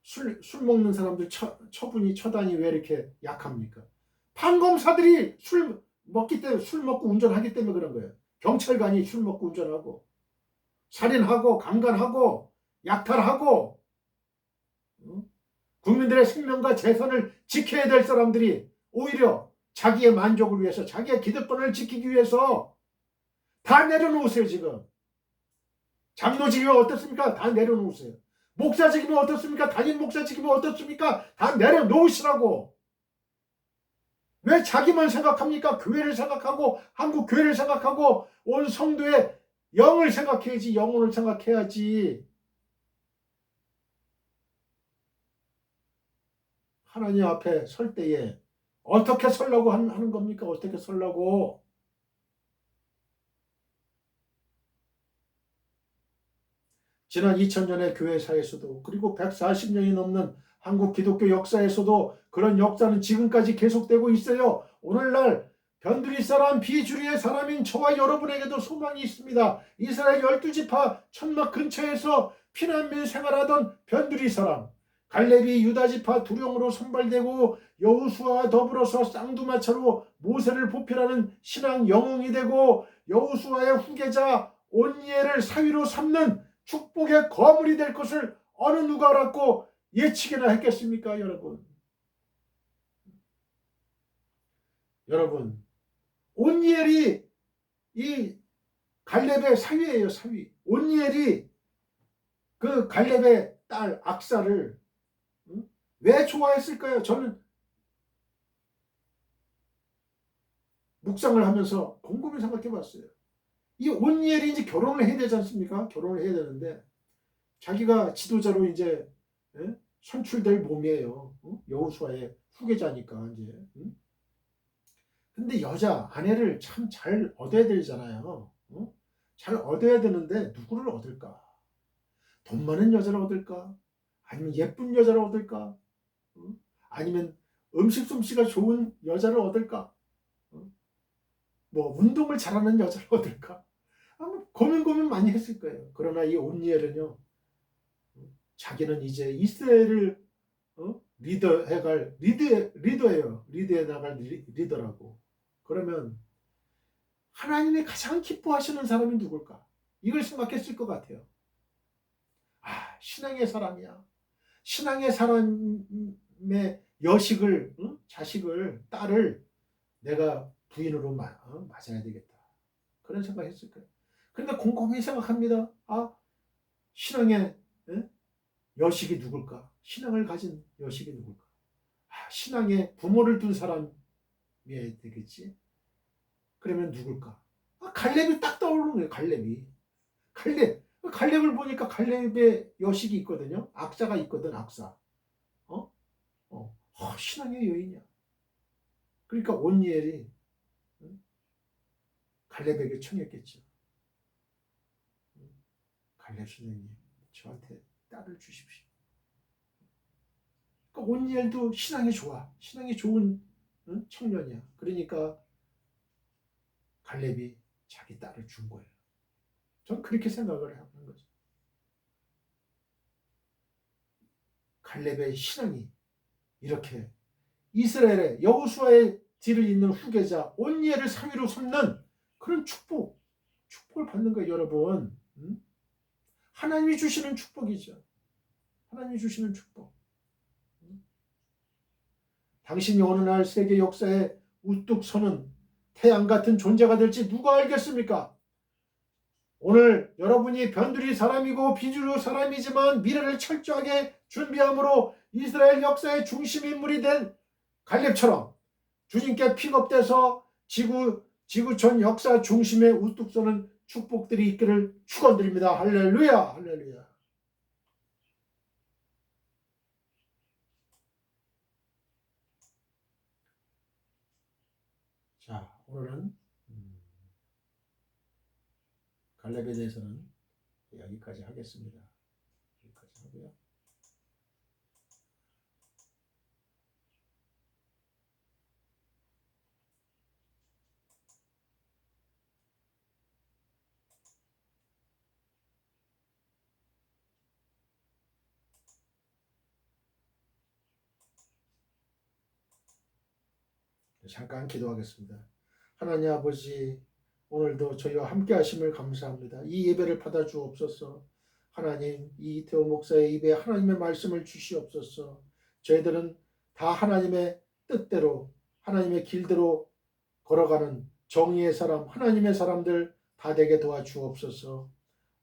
술 먹는 사람들 처단이 왜 이렇게 약합니까? 판검사들이 술 먹고 운전하기 때문에 그런 거예요. 경찰관이 술 먹고 운전하고, 살인하고, 강간하고, 약탈하고, 국민들의 생명과 재산을 지켜야 될 사람들이 오히려 자기의 만족을 위해서, 자기의 기득권을 지키기 위해서 다 내려놓으세요. 지금 장로직이면 어떻습니까? 다 내려놓으세요. 목사직이면 어떻습니까? 담임 목사직이면 어떻습니까? 다 내려놓으시라고. 왜 자기만 생각합니까? 교회를 생각하고, 한국 교회를 생각하고, 온 성도의 영을 생각해야지, 영혼을 생각해야지. 하나님 앞에 설 때에 어떻게 설라고 하는 겁니까? 어떻게 설라고? 지난 2000년의 교회사에서도 그리고 140년이 넘는 한국 기독교 역사에서도 그런 역사는 지금까지 계속되고 있어요. 오늘날 변두리 사람 비주류의 사람인 저와 여러분에게도 소망이 있습니다. 이스라엘 12지파 천막 근처에서 피난민 생활하던 변두리 사람, 갈렙이 유다지파 두령으로 선발되고 여호수아와 더불어서 쌍두마차로 모세를 보필하는 신앙 영웅이 되고 여호수아의 후계자 온니엘을 사위로 삼는 축복의 거물이 될 것을 어느 누가 알았고 예측이나 했겠습니까, 여러분? 여러분, 온니엘이 이 갈렙의 사위예요, 사위. 온니엘이 그 갈렙의 딸 악사를 왜 좋아했을까요? 저는 묵상을 하면서 곰곰이 생각해 봤어요. 이 온니엘이 이제 결혼을 해야 되지 않습니까? 결혼을 해야 되는데 자기가 지도자로 이제 선출될 몸이에요. 여호수아의 후계자니까 이제. 근데 여자 아내를 참 잘 얻어야 되잖아요. 잘 얻어야 되는데 누구를 얻을까? 돈 많은 여자를 얻을까? 아니면 예쁜 여자를 얻을까? 아니면 음식 솜씨가 좋은 여자를 얻을까? 뭐 운동을 잘하는 여자를 얻을까? 고민 많이 했을 거예요. 그러나 이 온니엘은요, 자기는 이제 이스라엘을 리더해갈 리더예요. 리드해 나갈 리더라고. 그러면 하나님이 가장 기뻐하시는 사람이 누굴까? 이걸 생각했을 것 같아요. 아, 신앙의 사람이야. 신앙의 사람의 여식을, 자식을, 딸을 내가 부인으로 맞아야 되겠다. 그런 생각했을 거예요. 그런데 곰곰이 생각합니다. 아, 신앙의 여식이 누굴까? 신앙을 가진 여식이 누굴까? 아, 신앙의 부모를 둔 사람이어야 되겠지. 그러면 누굴까? 아, 갈렙이 딱 떠오르는 거예요. 갈렙이. 갈렙을 보니까 갈렙의 여식이 있거든요. 악사가 있거든. 악사. 신앙의 여인이야. 그러니까 온니엘이 갈렙에게 청했겠죠. 갈렙 선생님, 저한테 딸을 주십시오. 그러니까 온니엘도 신앙이 좋아. 신앙이 좋은 청년이야. 그러니까 갈렙이 자기 딸을 준 거예요. 전 그렇게 생각을 하는 거죠. 갈렙의 신앙이 이렇게 이스라엘의 여호수아의 뒤를 잇는 후계자 온니엘을 사위로 삼는 그런 축복을 받는 거예요, 여러분. 하나님이 주시는 축복이죠. 하나님이 주시는 축복. 당신이 어느 날 세계 역사에 우뚝 서는 태양 같은 존재가 될지 누가 알겠습니까? 오늘 여러분이 변두리 사람이고 비주류 사람이지만 미래를 철저하게 준비함으로 이스라엘 역사의 중심 인물이 된 갈렙처럼 주님께 픽업돼서 지구촌 역사 중심에 우뚝 서는 축복들이 있기를 축원드립니다. 할렐루야, 할렐루야. 자, 오늘은 갈렙에 대해서는 여기까지 하겠습니다. 여기까지 하고요. 잠깐 기도하겠습니다. 하나님 아버지, 오늘도 저희와 함께 하심을 감사합니다. 이 예배를 받아 주옵소서. 하나님, 이 이태호 목사의 입에 하나님의 말씀을 주시옵소서. 저희들은 다 하나님의 뜻대로 하나님의 길대로 걸어가는 정의의 사람, 하나님의 사람들 다 되게 도와주옵소서.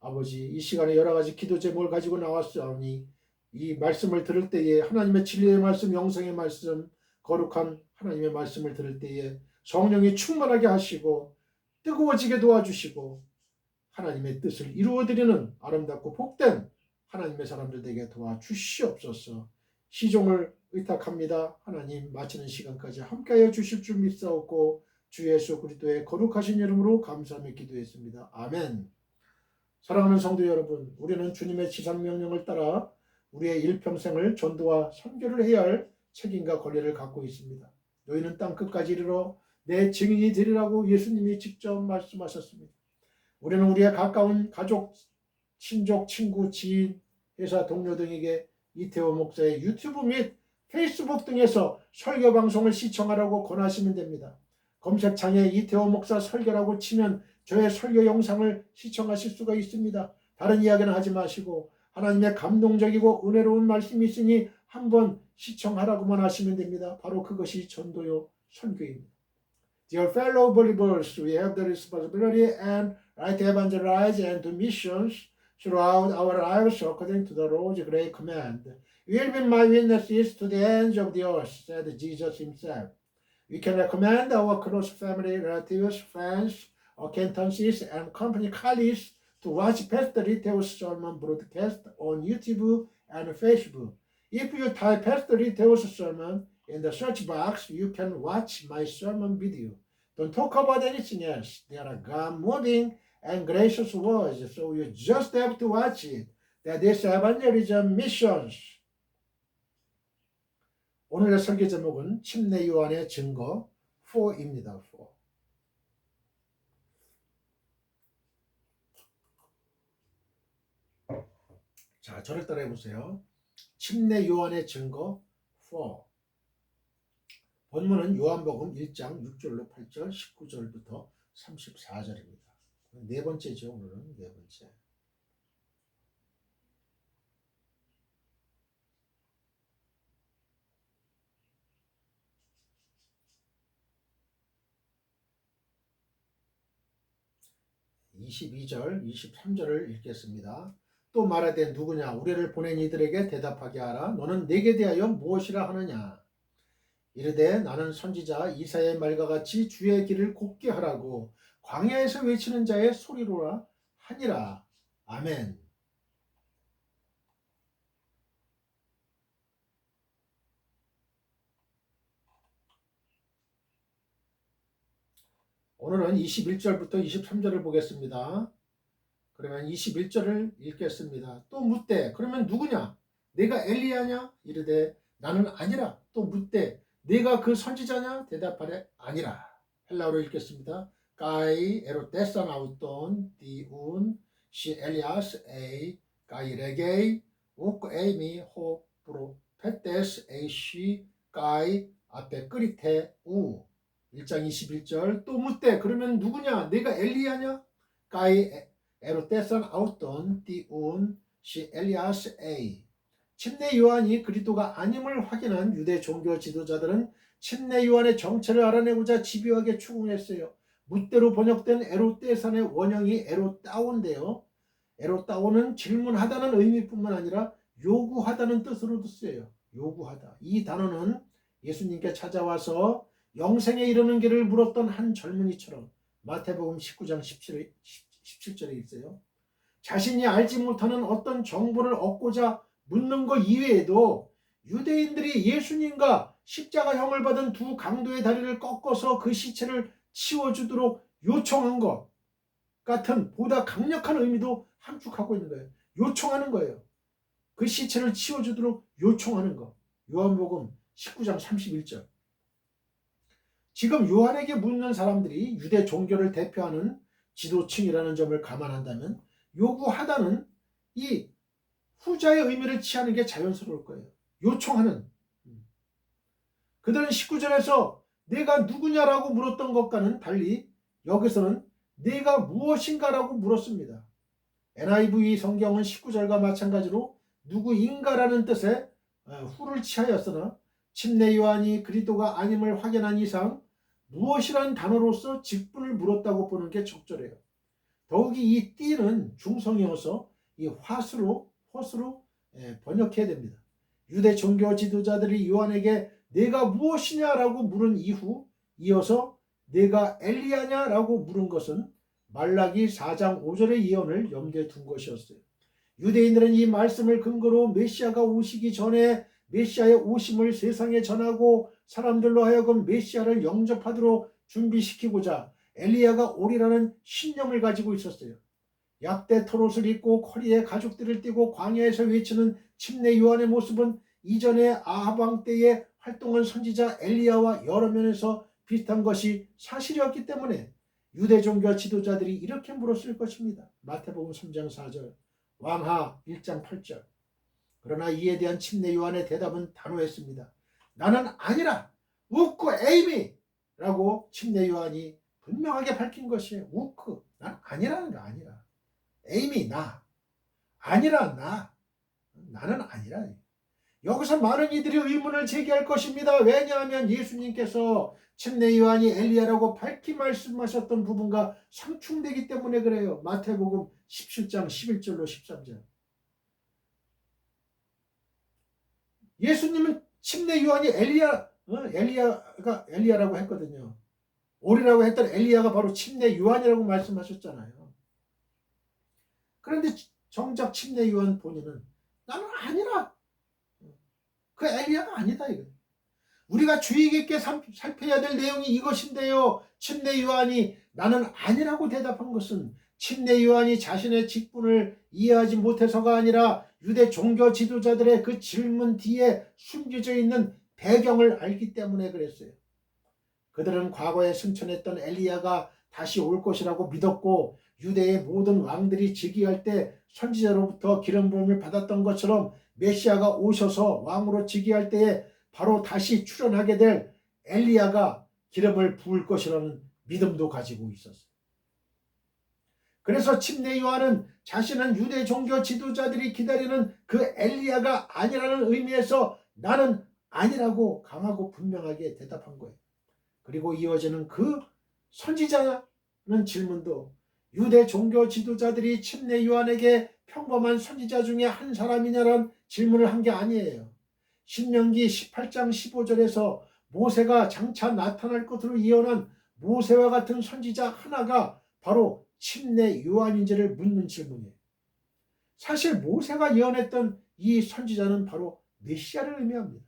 아버지, 이 시간에 여러 가지 기도 제목을 가지고 나왔사오니 이 말씀을 들을 때에 하나님의 진리의 말씀, 영성의 말씀, 거룩한 하나님의 말씀을 들을 때에 성령이 충만하게 하시고 뜨거워지게 도와주시고 하나님의 뜻을 이루어드리는 아름답고 복된 하나님의 사람들 되게 도와주시옵소서. 시종을 의탁합니다. 하나님, 마치는 시간까지 함께하여 주실 줄 믿사옵고 주 예수 그리스도의 거룩하신 이름으로 감사하며 기도했습니다. 아멘. 사랑하는 성도 여러분, 우리는 주님의 지상명령을 따라 우리의 일평생을 전도와 선교를 해야 할 책임과 권리를 갖고 있습니다. 너희는 땅 끝까지 이르러 내 증인이 되리라고 예수님이 직접 말씀하셨습니다. 우리는 우리의 가까운 가족, 친족, 친구, 지인, 회사 동료 등에게 이태호 목사의 유튜브 및 페이스북 등에서 설교 방송을 시청하라고 권하시면 됩니다. 검색창에 이태호 목사 설교라고 치면 저의 설교 영상을 시청하실 수가 있습니다. 다른 이야기는 하지 마시고 하나님의 감동적이고 은혜로운 말씀이 있으니 한번 시청하라고만 하시면 됩니다. 바로 그것이 전도요 선교입니다. Dear fellow believers, we have the responsibility and right to evangelize and do missions throughout our lives according to the Lord's great command. You will be my witnesses to the ends of the earth, said Jesus himself. We can recommend our close family, relatives, friends, acquaintances, and company colleagues to watch Pastor Riteo's sermon broadcast on YouTube and Facebook. If you type Pastor Riteo's sermon in the search box, you can watch my sermon video. Don't talk about anything else. They are God-moving and gracious words, so you just have to watch it. That is evangelism missions. 오늘의 설교 제목은 침례 요한의 증거 4입니다. 4. 자, 저를 따라해 보세요. 침례 요한의 증거 4. 본문은 요한복음 1장 6절로 8절, 19절부터 34절입니다. 네 번째죠. 오늘은 네 번째. (22절) (23절을) 읽겠습니다. 또 말하되 누구냐 우리를 보낸 이들에게 대답하게 하라. 너는 내게 대하여 무엇이라 하느냐. 이르되 나는 선지자 이사야의 말과 같이 주의 길을 곱게 하라고 광야에서 외치는 자의 소리로라 하니라. 아멘. 오늘은 21절부터 23절을 보겠습니다. 그러면 21절을 읽겠습니다. 또 묻되 그러면 누구냐? 내가 엘리야냐? 이르되 나는 아니라. 또 묻되 내가 그 선지자냐? 대답하되 아니라. 헬라어로 읽겠습니다. 까이 에로테산 아우톤 디운 시 엘리아스 에이 까이 레게이 오크 에이미 호 프로페테스 에이시 까이 앞에 끄리테 우. 1장 21절 또 묻되 그러면 누구냐? 내가 엘리야냐? 까이 에로테산 아우톤 디운 시 엘리아스 에이. 침례 요한이 그리스도가 아님을 확인한 유대 종교 지도자들은 침례 요한의 정체를 알아내고자 집요하게 추궁했어요. 묻대로 번역된 에로테산의 원형이 에로따오인데요. 에로따오는 질문하다는 의미뿐만 아니라 요구하다는 뜻으로도 쓰여요. 요구하다. 이 단어는 예수님께 찾아와서 영생에 이르는 길을 물었던 한 젊은이처럼 마태복음 19장 17절에 있어요. 자신이 알지 못하는 어떤 정보를 얻고자 묻는 것 이외에도 유대인들이 예수님과 십자가형을 받은 두 강도의 다리를 꺾어서 그 시체를 치워주도록 요청한 것 같은 보다 강력한 의미도 함축하고 있는 거예요. 요청하는 거예요. 그 시체를 치워주도록 요청하는 것. 요한복음 19장 31절. 지금 요한에게 묻는 사람들이 유대 종교를 대표하는 지도층이라는 점을 감안한다면 요구하다는 이 후자의 의미를 취하는 게 자연스러울 거예요. 요청하는. 그들은 19절에서 내가 누구냐라고 물었던 것과는 달리 여기서는 내가 무엇인가라고 물었습니다. NIV 성경은 19절과 마찬가지로 누구인가라는 뜻의 후를 취하였으나 침례 요한이 그리스도가 아님을 확인한 이상 무엇이란 단어로서 직분을 물었다고 보는 게 적절해요. 더욱이 이 띠는 중성이어서 이 홑으로 번역해야 됩니다. 유대 종교 지도자들이 요한에게 내가 무엇이냐라고 물은 이후 이어서 내가 엘리야냐라고 물은 것은 말라기 4장 5절의 예언을 염두에 둔 것이었어요. 유대인들은 이 말씀을 근거로 메시아가 오시기 전에 메시아의 오심을 세상에 전하고 사람들로 하여금 메시아를 영접하도록 준비시키고자 엘리야가 오리라는 신념을 가지고 있었어요. 약대 털옷을 입고 허리에 가죽들을 띠고 광야에서 외치는 침례 요한의 모습은 이전에 아합 왕 때에 활동한 선지자 엘리야와 여러 면에서 비슷한 것이 사실이었기 때문에 유대 종교 지도자들이 이렇게 물었을 것입니다. 마태복음 3장 4절, 왕하 1장 8절. 그러나 이에 대한 침례 요한의 대답은 단호했습니다. 나는 아니라 우크 에이미 라고 침례 요한이 분명하게 밝힌 것이에요. 우크, 난 아니라는 거 아니라. 에이미, 나. 아니라 나. 나는 아니라. 여기서 많은 이들이 의문을 제기할 것입니다. 왜냐하면 예수님께서 침례 요한이 엘리야라고 밝히 말씀하셨던 부분과 상충되기 때문에 그래요. 마태복음 17장 11절로 13절. 예수님은 침례 요한이 엘리야가 엘리야라고 했거든요. 오리라고 했던 엘리야가 바로 침례 요한이라고 말씀하셨잖아요. 그런데 정작 침례 요한 본인은 나는 아니라 그 엘리야가 아니다 이거. 우리가 주의 깊게 살펴야 될 내용이 이것인데요. 침례 요한이 나는 아니라고 대답한 것은 침례 요한이 자신의 직분을 이해하지 못해서가 아니라 유대 종교 지도자들의 그 질문 뒤에 숨겨져 있는 배경을 알기 때문에 그랬어요. 그들은 과거에 승천했던 엘리야가 다시 올 것이라고 믿었고 유대의 모든 왕들이 즉위할 때 선지자로부터 기름 부음을 받았던 것처럼 메시아가 오셔서 왕으로 즉위할 때에 바로 다시 출현하게 될 엘리야가 기름을 부을 것이라는 믿음도 가지고 있었어요. 그래서 침례 요한은 자신은 유대 종교 지도자들이 기다리는 그 엘리야가 아니라는 의미에서 나는 아니라고 강하고 분명하게 대답한 거예요. 그리고 이어지는 그 선지자는 질문도 유대 종교 지도자들이 침례 요한에게 평범한 선지자 중에 한 사람이냐라는 질문을 한 게 아니에요. 신명기 18장 15절에서 모세가 장차 나타날 것으로 예언한 모세와 같은 선지자 하나가 바로 침례 요한인지를 묻는 질문이에요. 사실 모세가 예언했던 이 선지자는 바로 메시아를 의미합니다.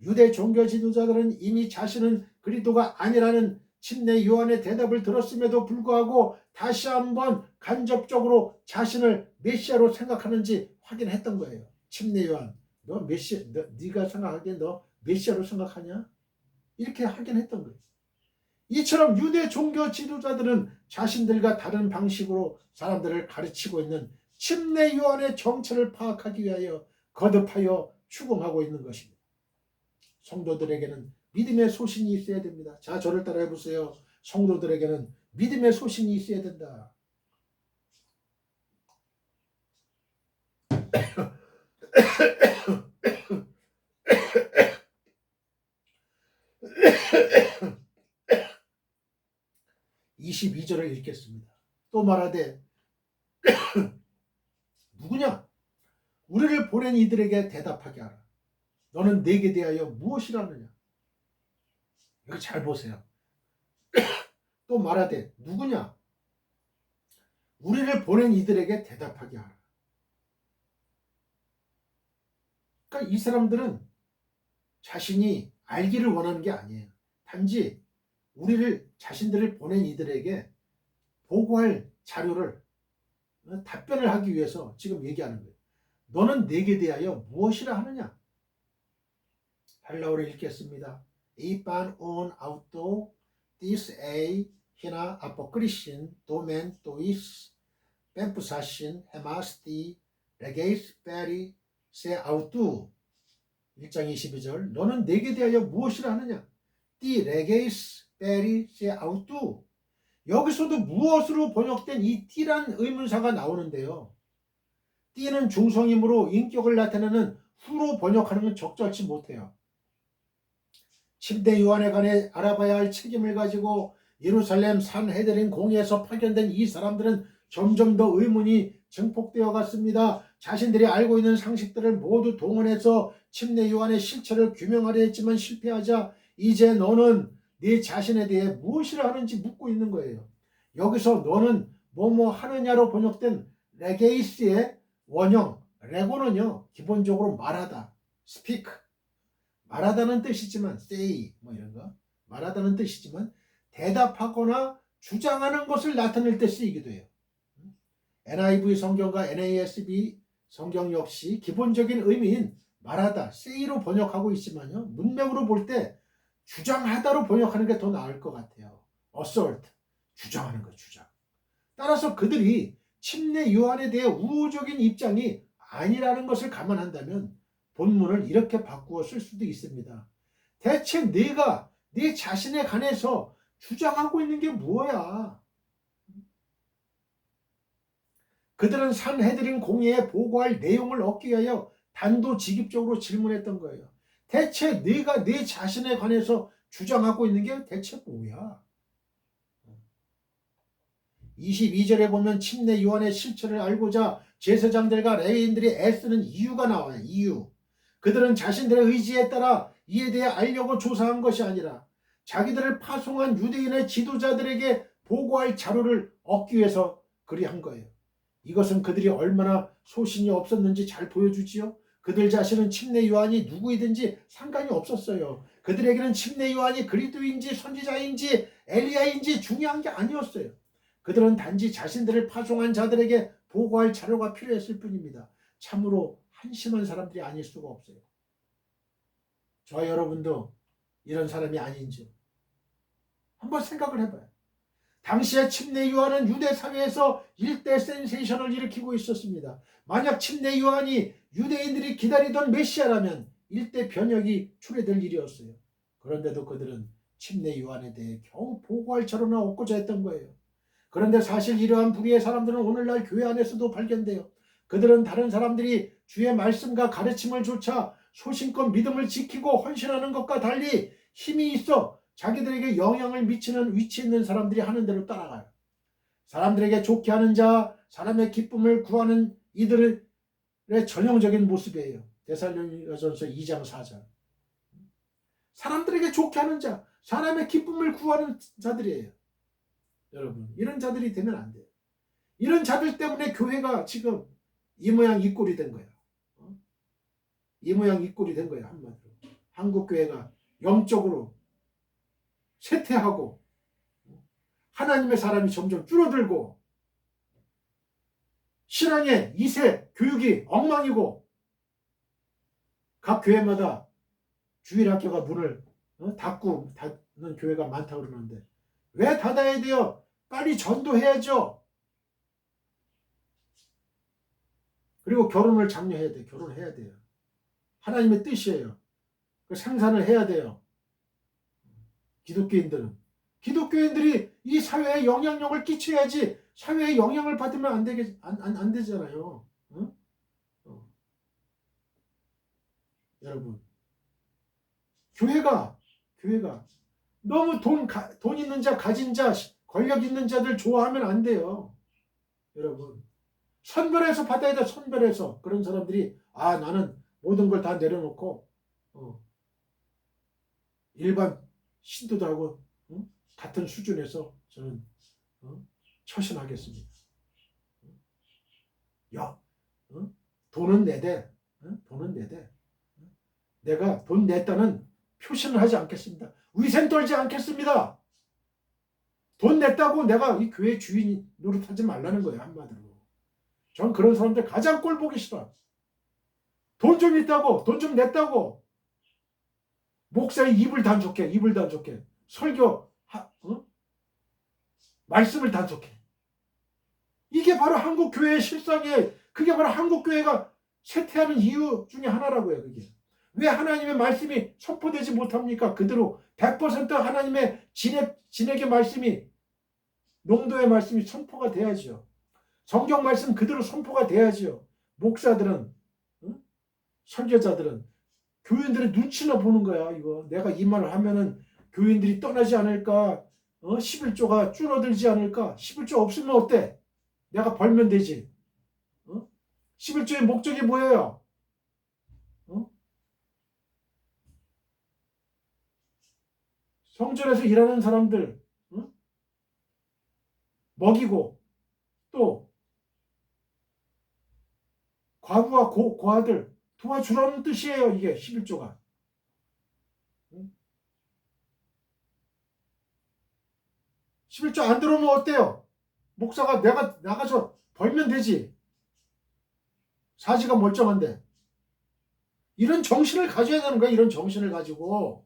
유대 종교 지도자들은 이미 자신은 그리스도가 아니라는 침례 요한의 대답을 들었음에도 불구하고 다시 한번 간접적으로 자신을 메시아로 생각하는지 확인했던 거예요. 침례 요한, 너 메시아, 네가 생각하기에 너 메시아로 생각하냐? 이렇게 확인했던 거예요. 이처럼 유대 종교 지도자들은 자신들과 다른 방식으로 사람들을 가르치고 있는 침례 요한의 정체를 파악하기 위하여 거듭하여 추궁하고 있는 것입니다. 성도들에게는 믿음의 소신이 있어야 됩니다. 자, 저를 따라해 보세요. 성도들에게는 믿음의 소신이 있어야 된다. (22절을) 읽겠습니다. 또 말하되 누구냐? 우리를 보낸 이들에게 대답하게 하라. 너는 내게 대하여 무엇이라느냐? 여기 잘 보세요. 또 말하되 누구냐? 우리를 보낸 이들에게 대답하게 하라. 그러니까 이 사람들은 자신이 알기를 원하는 게 아니에요. 단지 우리를 자신들을 보낸 이들에게 보고할 자료를 답변을 하기 위해서 지금 얘기하는 거예요. 너는 내게 대하여 무엇이라 하느냐? 헬라어를 읽겠습니다. 이반 온 아우토 디스 에이 히나 아포크리신 도멘 토이스 뱀푸사신 헤마스티 레게이스 베리 세 아우투 1장 22절 너는 내게 대하여 무엇이라 하느냐? 띠 레게이스 베리 세 아우투 여기서도 무엇으로 번역된 이 띠란 의문사가 나오는데요. 띠는 중성이므로 인격을 나타내는 후로 번역하는 건 적절치 못해요. 침례 요한에 관해 알아봐야 할 책임을 가지고 예루살렘 산헤드린 공회에서 파견된 이 사람들은 점점 더 의문이 증폭되어 갔습니다. 자신들이 알고 있는 상식들을 모두 동원해서 침례 요한의 실체를 규명하려 했지만 실패하자 이제 너는 네 자신에 대해 무엇이라 하는지 묻고 있는 거예요. 여기서 너는 뭐뭐 하느냐로 번역된 레게이스의 원형 레고는요 기본적으로 말하다, speak 말하다는 뜻이지만 say 뭐 이런 거 말하다는 뜻이지만 대답하거나 주장하는 것을 나타낼 때 쓰이기도 해요. NIV 성경과 NASB 성경 역시 기본적인 의미인 말하다, say로 번역하고 있지만요. 문맥으로 볼 때 주장하다로 번역하는 게 더 나을 것 같아요. assert, 주장하는 거, 주장. 따라서 그들이 침례 요한에 대해 우호적인 입장이 아니라는 것을 감안한다면 본문을 이렇게 바꾸어 쓸 수도 있습니다. 대체 네가 네 자신에 관해서 주장하고 있는 게 뭐야? 그들은 산헤드린 공회에 보고할 내용을 얻기 위하여 단도직입적으로 질문했던 거예요. 대체 네가 네 자신에 관해서 주장하고 있는 게 대체 뭐야? 22절에 보면 침례 요한의 실체를 알고자 제사장들과 레위인들이 애쓰는 이유가 나와요. 이유. 그들은 자신들의 의지에 따라 이에 대해 알려고 조사한 것이 아니라 자기들을 파송한 유대인의 지도자들에게 보고할 자료를 얻기 위해서 그리한 거예요. 이것은 그들이 얼마나 소신이 없었는지 잘 보여주지요. 그들 자신은 침례 요한이 누구이든지 상관이 없었어요. 그들에게는 침례 요한이 그리스도인지 선지자인지 엘리야인지 중요한 게 아니었어요. 그들은 단지 자신들을 파송한 자들에게 보고할 자료가 필요했을 뿐입니다. 참으로 한심한 사람들이 아닐 수가 없어요. 저와 여러분도 이런 사람이 아닌지 한번 생각을 해봐요. 당시에 침례 요한은 유대 사회에서 일대 센세이션을 일으키고 있었습니다. 만약 침례 요한이 유대인들이 기다리던 메시아라면 일대 변혁이 초래될 일이었어요. 그런데도 그들은 침례 요한에 대해 겨우 보고할 자료나 얻고자 했던 거예요. 그런데 사실 이러한 불의의 사람들은 오늘날 교회 안에서도 발견돼요. 그들은 다른 사람들이 주의 말씀과 가르침을 조차 소신껏 믿음을 지키고 헌신하는 것과 달리 힘이 있어 자기들에게 영향을 미치는 위치에 있는 사람들이 하는 대로 따라가요. 사람들에게 좋게 하는 자, 사람의 기쁨을 구하는 이들의 전형적인 모습이에요. 데살로니가전서 2장 4절. 사람들에게 좋게 하는 자, 사람의 기쁨을 구하는 자들이에요. 여러분, 이런 자들이 되면 안 돼요. 이런 자들 때문에 교회가 지금 이 모양 이 꼴이 된 거야. 이 모양 이 꼴이 된 거야, 한마디로. 한국 교회가 영적으로 쇠퇴하고 하나님의 사람이 점점 줄어들고 신앙의 2세 교육이 엉망이고 각 교회마다 주일학교가 문을 닫는 교회가 많다고 그러는데 왜 닫아야 돼요? 빨리 전도해야죠. 그리고 결혼을 장려해야 돼요. 결혼해야 돼요. 하나님의 뜻이에요. 생산을 해야 돼요. 기독교인들이 이 사회에 영향력을 끼쳐야지 사회에 영향을 받으면 안 되잖아요. 응? 여러분, 교회가 너무 돈 있는 자, 가진 자, 권력 있는 자들 좋아하면 안 돼요. 여러분, 선별해서 받아야 돼. 선별해서. 그런 사람들이 나는 모든 걸 다 내려놓고 일반 신도들하고 같은 수준에서 저는 처신하겠습니다. 야, 돈은 내대. 돈은 내대. 내가 돈 냈다는 표시는 하지 않겠습니다. 위생 떨지 않겠습니다. 돈 냈다고 내가 이 교회 주인 노릇하지 말라는 거예요. 한마디로. 전 그런 사람들 가장 꼴 보기 싫어. 돈 좀 있다고, 돈 좀 냈다고 목사의 입을 단속해. 설교 말씀을 단속해. 이게 바로 한국 교회의 실상이에요. 그게 바로 한국 교회가 쇠퇴하는 이유 중에 하나라고요. 그게. 왜 하나님의 말씀이 선포되지 못합니까? 그대로 100% 하나님의 진액의 말씀이 농도의 말씀이 선포가 돼야죠. 성경 말씀 그대로 선포가 돼야죠. 목사들은 설교자들은 교인들의 눈치나 보는 거야. 이거 내가 이 말을 하면은 교인들이 떠나지 않을까? 11조가 줄어들지 않을까? 11조 없으면 어때? 내가 벌면 되지. 11조의 목적이 뭐예요? 성전에서 일하는 사람들 먹이고 또 과부와 고아들 도와주라는 뜻이에요. 이게 11조가. 11조 안 들어오면 어때요? 목사가 내가 나가서 벌면 되지. 사지가 멀쩡한데. 이런 정신을 가져야 되는 거야. 이런 정신을 가지고.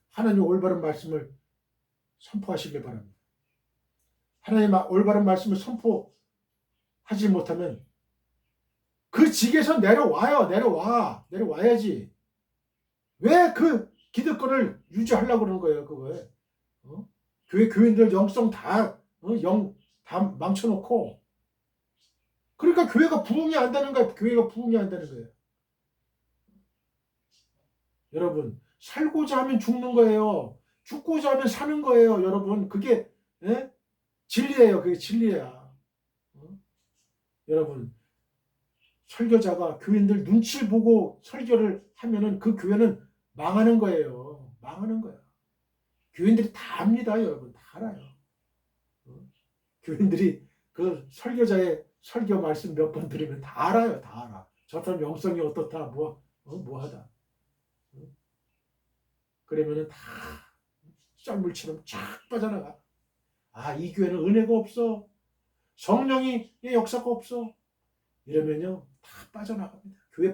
하나님 올바른 말씀을 선포하시길 바랍니다. 하나님 올바른 말씀을 선포하지 못하면 그 직에서 내려와야지. 왜 그 기득권을 유지하려고 그러는 거예요, 그거에. 교인들 영성 다 망쳐놓고. 그러니까 교회가 부흥이 안 되는 거예요. 교회가 부흥이 안 되는 거예요. 여러분, 살고자 하면 죽는 거예요. 죽고자 하면 사는 거예요, 여러분. 그게 진리예요. 그게 진리야. 여러분, 설교자가 교인들 눈치를 보고 설교를 하면은 그 교회는 망하는 거예요. 망하는 거야. 교인들이 다 압니다, 여러분. 다 알아요. 교인들이 그 설교자의 설교 말씀 몇 번 들으면 다 알아요. 다 알아. 저 사람 영성이 어떻다, 뭐하다. 그러면은 다 썰물처럼 쫙 빠져나가. 아, 이 교회는 은혜가 없어. 성령의 역사가 없어. 이러면요, 다 빠져나갑니다. 교회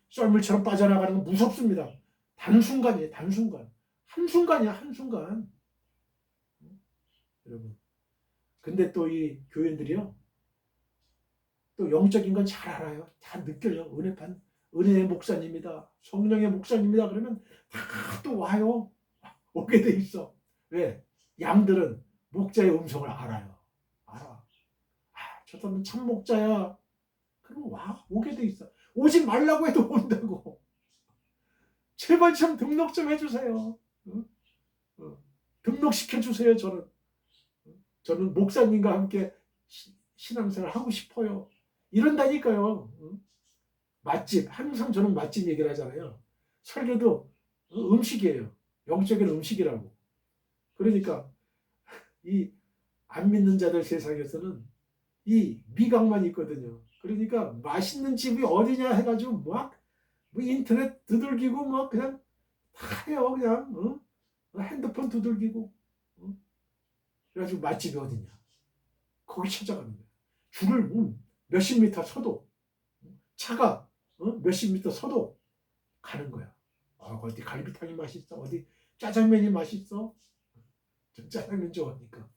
썰물처럼 빠져나가는 건 무섭습니다. 단순간이에요, 단순간. 한순간이야, 한순간. 여러분. 근데 또 이 교인들이요, 또 영적인 건 잘 알아요. 다 느껴요. 은혜의 목사님이다. 성령의 목사님이다. 그러면 다 또 와요. 오게 돼 있어. 왜? 양들은 목자의 음성을 알아요. 알아. 저 사람은 참 목자야. 그러면 오게 돼 있어. 오지 말라고 해도 온다고. 제발 좀 등록 좀 해주세요. 등록시켜주세요. 저는 목사님과 함께 신앙생활 하고 싶어요. 이런다니까요. 맛집. 항상 저는 맛집 얘기를 하잖아요. 설교도 음식이에요. 영적인 음식이라고. 그러니까 이 안 믿는 자들 세상에서는 이 미각만 있거든요. 그러니까 맛있는 집이 어디냐 해가지고 막 인터넷 두들기고 그냥 다 해요. 그냥 핸드폰 두들기고. 그래가지고 맛집이 어디냐. 거기 찾아가는 거예요. 줄을 몇십 미터 서도 차가 몇십 미터 서도 가는 거야. 어디 갈비탕이 맛있어? 어디 짜장면이 맛있어? 저 짜장면 좋아하니까.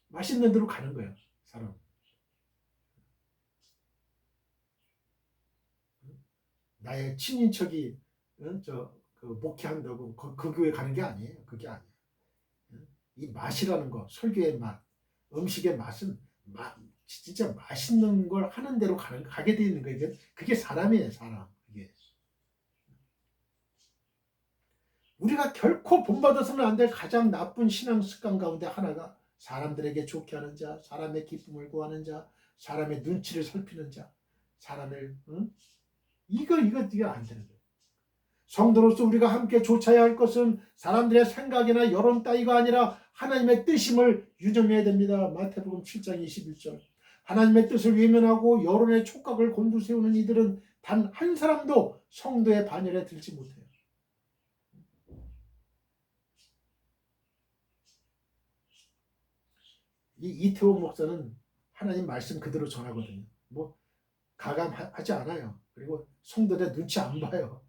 맛있는 데로 가는 거야, 사람. 나의 친인척이 그 목회한다고 그 교회 가는 게 아니에요. 그게 아니에요. 이 맛이라는 거, 설교의 맛, 음식의 맛은 진짜 맛있는 걸 하는 대로 가게 돼 있는 거예요. 그게 사람이에요, 사람. 그게. 우리가 결코 본받아서는 안 될 가장 나쁜 신앙 습관 가운데 하나가 사람들에게 좋게 하는 자, 사람의 기쁨을 구하는 자, 사람의 눈치를 살피는 자, 사람을 이거 안 되는 거예요. 성도로서 우리가 함께 좇아야 할 것은 사람들의 생각이나 여론 따위가 아니라 하나님의 뜻임을 유념해야 됩니다. 마태복음 7장 21절. 하나님의 뜻을 외면하고 여론의 촉각을 곤두세우는 이들은 단 한 사람도 성도의 반열에 들지 못해요. 이 이태원 목사는 하나님 말씀 그대로 전하거든요. 가감하지 않아요. 그리고 성도들 눈치 안 봐요.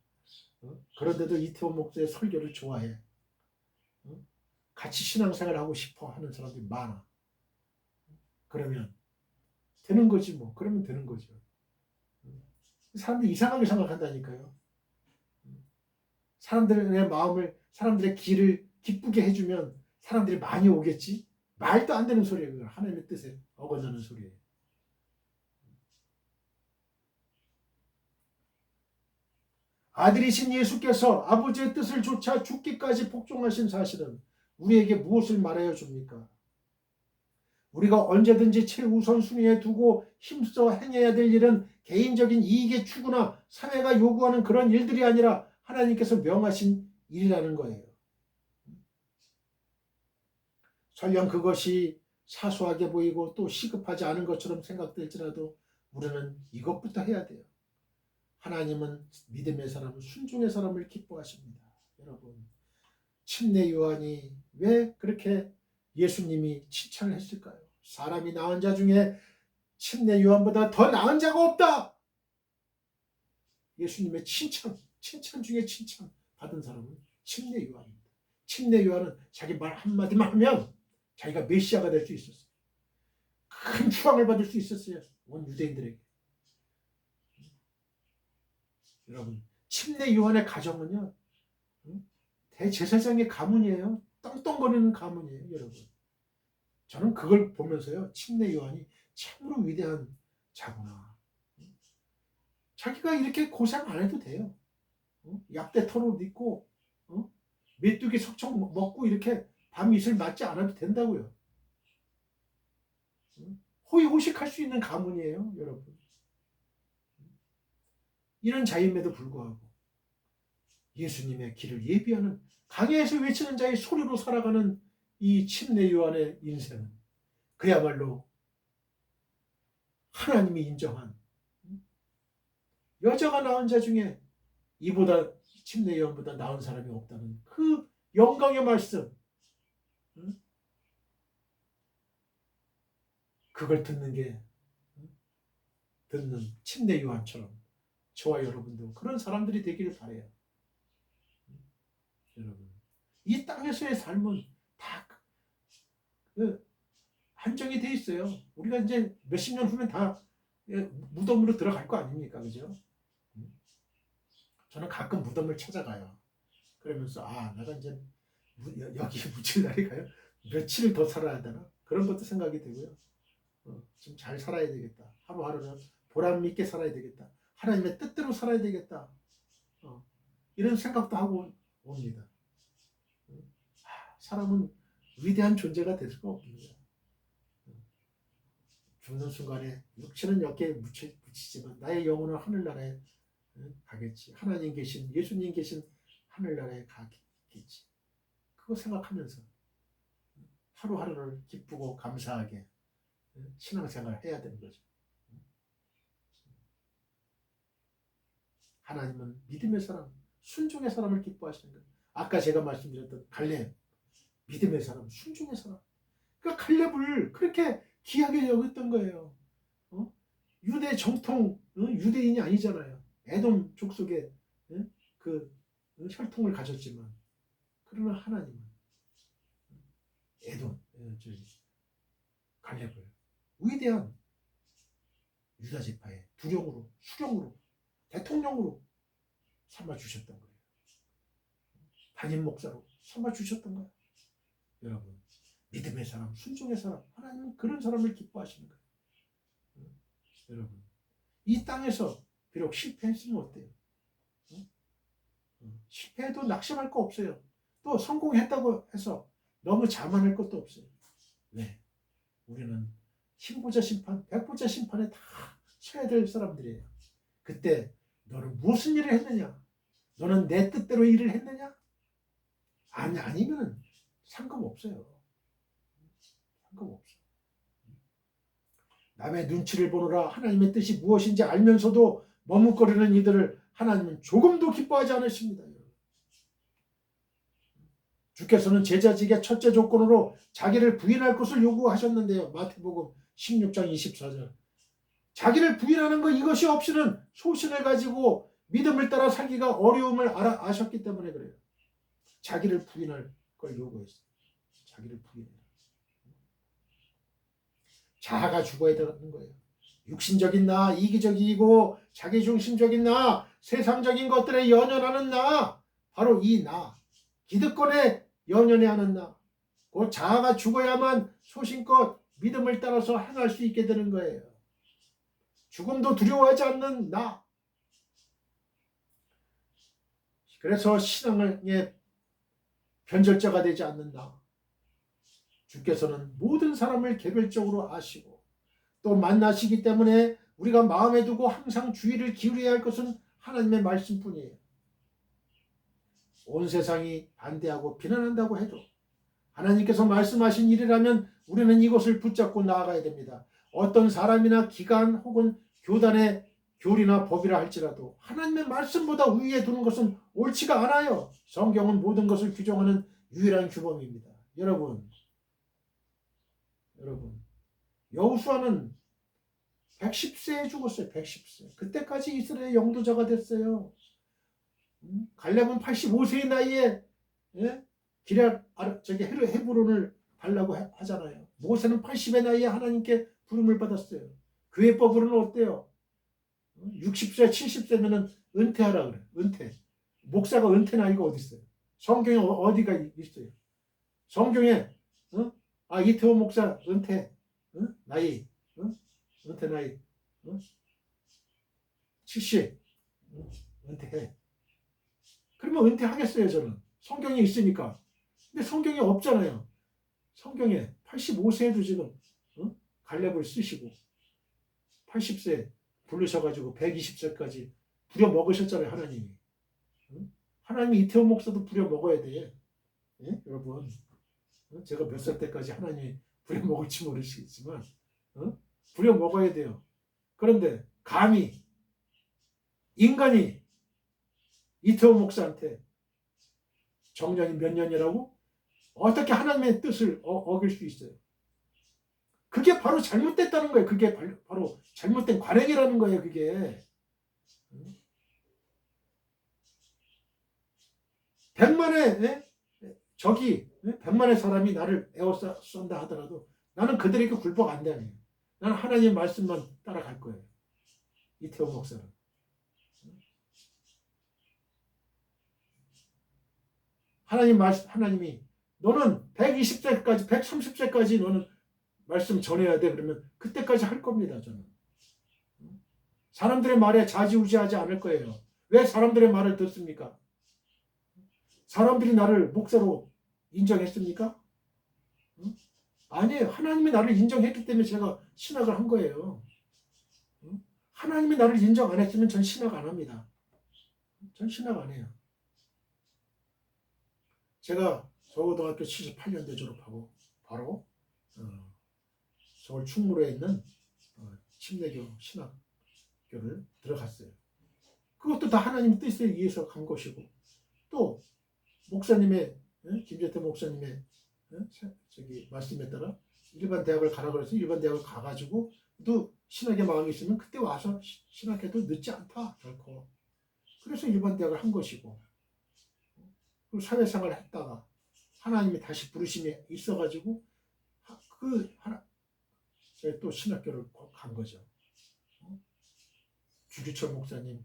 그런데도 이태원 목사의 설교를 좋아해. 같이 신앙생활 하고 싶어 하는 사람들이 많아. 그러면 되는 거지 뭐. 그러면 되는 거죠. 사람들이 이상하게 생각한다니까요. 사람들의 마음을, 사람들의 길을 기쁘게 해주면 사람들이 많이 오겠지? 말도 안 되는 소리예요. 그건 하나님의 뜻에 어긋나는 소리예요. 아들이신 예수께서 아버지의 뜻을 조차 죽기까지 복종하신 사실은 우리에게 무엇을 말하여 줍니까? 우리가 언제든지 최우선순위에 두고 힘써 행해야 될 일은 개인적인 이익의 추구나 사회가 요구하는 그런 일들이 아니라 하나님께서 명하신 일이라는 거예요. 설령 그것이 사소하게 보이고 또 시급하지 않은 것처럼 생각될지라도 우리는 이것부터 해야 돼요. 하나님은 믿음의 사람, 순종의 사람을 기뻐하십니다. 여러분, 침례 요한이 왜 그렇게 예수님이 칭찬을 했을까요? 사람이 낳은 자 중에 침례 요한보다 더 나은 자가 없다. 예수님의 칭찬 중에 칭찬 받은 사람은 침례 요한입니다. 침례 요한은 자기 말 한마디만 하면 자기가 메시아가 될 수 있었어요. 큰 추앙을 받을 수 있었어요. 온 유대인들에게. 여러분, 침례 요한의 가정은요, 대제사장의 가문이에요. 떵떵거리는 가문이에요, 여러분. 저는 그걸 보면서요, 침례 요한이 참으로 위대한 자구나. 자기가 이렇게 고생 안 해도 돼요. 약대 털옷 입고 메뚜기 석청 먹고 이렇게 밤 이슬 맞지 않아도 된다고요. 호의호식할 수 있는 가문이에요, 여러분. 이런 자임에도 불구하고 예수님의 길을 예비하는 강야에서 외치는 자의 소리로 살아가는 이 침례 요한의 인생은 그야말로 하나님이 인정한 여자가 낳은 자 중에 이보다 침례 요한보다 나은 사람이 없다는 그 영광의 말씀, 그걸 듣는 침례 요한처럼 저와 여러분도 그런 사람들이 되기를 바라요. 여러분, 이 땅에서의 삶은 다 한정이 돼 있어요. 우리가 이제 몇십 년 후면 다 무덤으로 들어갈 거 아닙니까, 그죠? 저는 가끔 무덤을 찾아가요. 그러면서 내가 이제 여기 묻힐 날이 가요. 며칠을 더 살아야 되나? 그런 것도 생각이 되고요. 좀 잘 살아야 되겠다. 하루하루는 보람 있게 살아야 되겠다. 하나님의 뜻대로 살아야 되겠다. 이런 생각도 하고 옵니다. 사람은 위대한 존재가 될 수가 없습니다. 죽는 순간에 육체는 여기에 묻히지만 나의 영혼은 하늘나라에 가겠지. 하나님 계신, 예수님 계신 하늘나라에 가겠지. 그거 생각하면서 하루하루를 기쁘고 감사하게 신앙생활을 해야 되는 거죠. 하나님은 믿음의 사람, 순종의 사람을 기뻐하시는 거예요. 아까 제가 말씀드렸던 갈렙, 믿음의 사람, 순종의 사람. 그러니까 갈렙을 그렇게 귀하게 여겼던 거예요. 유대 정통 유대인이 아니잖아요. 에돔 족속의 그 혈통을 가졌지만, 그러나 하나님은 에돔 갈렙을 위대한 유다 지파의 두령으로, 수령으로, 대통령으로 삼아 주셨던 거예요. 담임 목사로 삼아 주셨던 거예요. 여러분, 믿음의 사람, 순종의 사람, 하나님은 그런 사람을 기뻐하시는 거예요. 여러분, 이 땅에서 비록 실패했으면 어때요? 실패해도 낙심할 거 없어요. 또 성공했다고 해서 너무 자만할 것도 없어요. 왜? 우리는 신보자 심판, 백보자 심판에 다 서야 될 사람들이에요. 그때 너는 무슨 일을 했느냐? 너는 내 뜻대로 일을 했느냐? 아니면 상관없어요. 상관없어. 남의 눈치를 보느라 하나님의 뜻이 무엇인지 알면서도 머뭇거리는 이들을 하나님은 조금도 기뻐하지 않으십니다. 주께서는 제자직의 첫째 조건으로 자기를 부인할 것을 요구하셨는데요. 마태복음 16장 24절. 자기를 부인하는 것 이것이 없이는 소신을 가지고 믿음을 따라 살기가 어려움을 아셨기 때문에 그래요. 자기를 부인할 걸 요구했어요. 자기를 부인해라. 자아가 죽어야 되는 거예요. 육신적인 나, 이기적이고 자기중심적인 나, 세상적인 것들에 연연하는 나, 바로 이 나, 기득권에 연연해하는 나, 그 자아가 죽어야만 소신껏 믿음을 따라서 행할 수 있게 되는 거예요. 죽음도 두려워하지 않는 나. 그래서 신앙의 변절자가 되지 않는 나. 주께서는 모든 사람을 개별적으로 아시고 또 만나시기 때문에 우리가 마음에 두고 항상 주의를 기울여야 할 것은 하나님의 말씀뿐이에요. 온 세상이 반대하고 비난한다고 해도 하나님께서 말씀하신 일이라면 우리는 이것을 붙잡고 나아가야 됩니다. 어떤 사람이나 기관 혹은 교단의 교리나 법이라 할지라도 하나님의 말씀보다 위에 두는 것은 옳지가 않아요. 성경은 모든 것을 규정하는 유일한 규범입니다. 여러분 여호수아는 110세에 죽었어요. 110세. 그때까지 이스라엘 영도자가 됐어요. 갈렙은 85세의 나이에 헤브론을 달라고 하잖아요. 모세는 80의 나이에 하나님께 부름을 받았어요. 교회법으로는 어때요? 60세, 70세면 은퇴하라 그래. 은퇴. 목사가 은퇴 나이가 어디 있어요? 성경에 어디가 있어요? 성경에 이태원 목사 은퇴 나이 은퇴 나이 70 은퇴해. 그러면 은퇴하겠어요 저는. 성경에 있으니까. 근데 성경에 없잖아요. 성경에 85세에도 지금 갈렙을 쓰시고 80세 부르셔가지고 120세까지 부려먹으셨잖아요 하나님이. 하나님이 이태원 목사도 부려먹어야 돼. 예? 여러분 제가 몇 살 때까지 하나님이 부려먹을지 모르시겠지만 부려먹어야 돼요. 그런데 감히 인간이 이태원 목사한테 정년이 몇 년이라고? 어떻게 하나님의 뜻을 어길 수 있어요? 그게 바로 잘못됐다는 거예요. 그게 바로 잘못된 관행이라는 거예요. 그게. 100만의 사람이 나를 에워싼다 하더라도 나는 그들에게 굴복 안 돼. 나는 하나님 말씀만 따라갈 거예요. 이태원 목사는. 하나님이 너는 120세까지 130세까지 너는 말씀 전해야 돼. 그러면 그때까지 할 겁니다. 저는. 사람들의 말에 좌지우지하지 않을 거예요. 왜 사람들의 말을 듣습니까? 사람들이 나를 목사로 인정했습니까? 아니에요. 하나님이 나를 인정했기 때문에 제가 신학을 한 거예요. 하나님이 나를 인정 안 했으면 전 신학 안 합니다. 전 신학 안 해요. 제가 서고등학교 78년대 졸업하고 바로 서울 충무로에 있는 침례교 신학교를 들어갔어요. 그것도 다 하나님 뜻에 의해서 간 것이고 또 목사님의 김재태 목사님의 말씀에 따라 일반 대학을 가라 그래서 일반 대학을 가가지고 또 신학의 마음이 있으면 그때 와서 신학해도 늦지 않다 결코. 그래서 일반 대학을 한 것이고 그 사회생활을 했다가 하나님이 다시 부르심이 있어가지고 또 신학교를 간 거죠. 주규철 목사님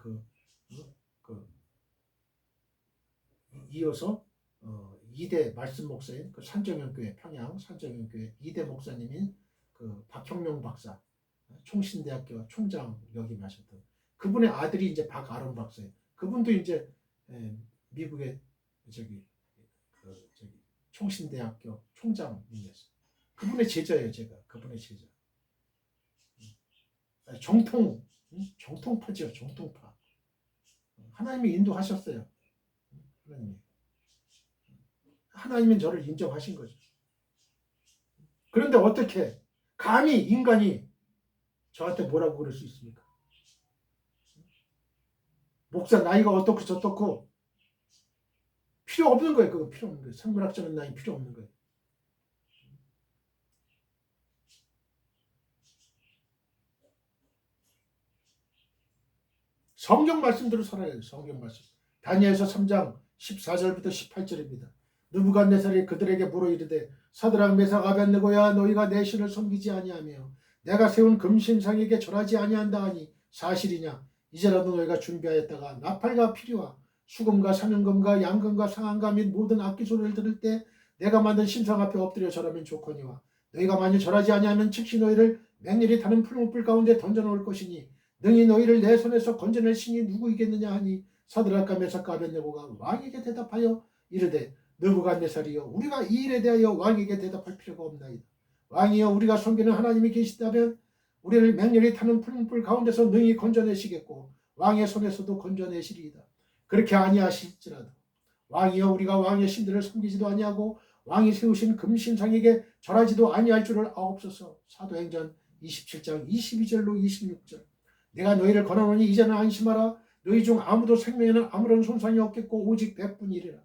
이어서 2대 말씀 목사인 그 산정현교회 평양 산정현교회 2대 목사님인 그 박형명 박사 총신대학교 총장 역임하셨던 그분의 아들이 이제 박아론 박사예요. 그분도 이제 미국의 총신대학교 총장이었어요. 그분의 제자예요. 제가 그분의 제자. 정통파죠. 정통파. 하나님이 인도하셨어요. 하나님은 저를 인정하신 거죠. 그런데 어떻게 감히 인간이 저한테 뭐라고 그럴 수 있습니까? 목사 나이가 어떻고 저떻고 필요 없는 거예요. 그거 필요 없는 거예요. 생물학적인 나이 필요 없는 거예요. 성경 말씀대로 살아야 돼요. 성경 말씀. 다니엘서 3장 14절부터 18절입니다. 느부갓네살이 그들에게 물어 이르되 사드락 메삭 아벳느고야 너희가 내 신을 섬기지 아니하며 내가 세운 금신상에게 절하지 아니한다 하니 사실이냐? 이제라도 너희가 준비하였다가 나팔과 피리와 수금과 사명금과 양금과 상한가 및 모든 악기 소리를 들을 때 내가 만든 신상 앞에 엎드려 절하면 좋거니와 너희가 만일 절하지 아니하면 즉시 너희를 맹렬히 타는 풀무불 가운데 던져놓을 것이니 능히 너희를 내 손에서 건져낼 신이 누구이겠느냐 하니 사드락과 메삭과 아벳느고가 왕에게 대답하여 이르되 느부갓네살이여 우리가 이 일에 대하여 왕에게 대답할 필요가 없나이다. 왕이여 우리가 섬기는 하나님이 계시다면 우리를 맹렬히 타는 풀무불 가운데서 능히 건져내시겠고 왕의 손에서도 건져내시리이다. 그렇게 아니하실지라도 왕이여 우리가 왕의 신들을 섬기지도 아니하고 왕이 세우신 금신상에게 절하지도 아니할 줄을 아옵소서. 사도행전 27장 22절로 26절. 내가 너희를 권하노니 이제는 안심하라. 너희 중 아무도 생명에는 아무런 손상이 없겠고 오직 100분이리라.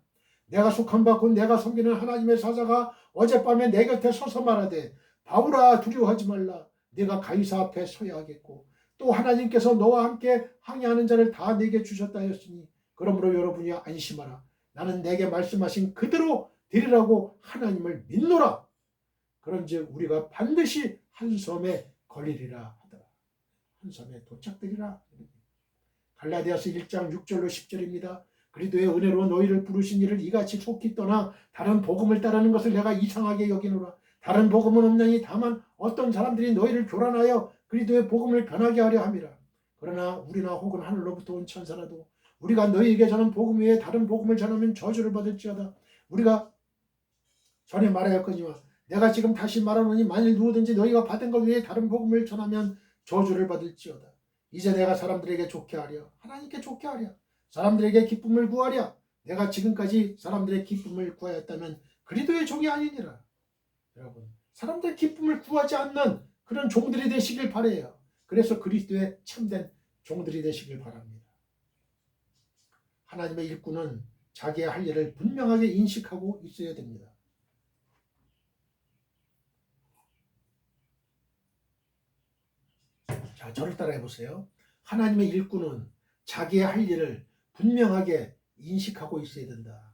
내가 속한 바 곧 내가 섬기는 하나님의 사자가 어젯밤에 내 곁에 서서 말하되 바울아 두려워하지 말라. 네가 가이사 앞에 서야 하겠고 또 하나님께서 너와 함께 항해하는 자를 다 내게 주셨다 하였으니 그러므로 여러분이 안심하라. 나는 내게 말씀하신 그대로 되리라고 하나님을 믿노라. 그런즉 우리가 반드시 한 섬에 걸리리라 하더라. 한 섬에 도착되리라. 갈라디아서 1장 6절로 10절입니다. 그리스도의 은혜로 너희를 부르신 이를 이같이 속히 떠나 다른 복음을 따르는 것을 내가 이상하게 여기노라. 다른 복음은 없나니 다만 어떤 사람들이 너희를 교란하여 그리스도의 복음을 변하게 하려 함이라. 그러나 우리나 혹은 하늘로부터 온 천사라도 우리가 너희에게 전한 복음 외에 다른 복음을 전하면 저주를 받을지어다. 우리가 전에 말하였거니와 내가 지금 다시 말하노니 만일 누구든지 너희가 받은 것 외에 다른 복음을 전하면 저주를 받을지어다. 이제 내가 사람들에게 좋게 하랴. 하나님께 좋게 하랴. 사람들에게 기쁨을 구하랴. 내가 지금까지 사람들의 기쁨을 구하였다면 그리스도의 종이 아니니라. 여러분, 사람들의 기쁨을 구하지 않는 그런 종들이 되시길 바라요. 그래서 그리스도의 참된 종들이 되시길 바랍니다. 하나님의 일꾼은 자기의 할 일을 분명하게 인식하고 있어야 됩니다. 자, 저를 따라해 보세요. 하나님의 일꾼은 자기의 할 일을 분명하게 인식하고 있어야 된다.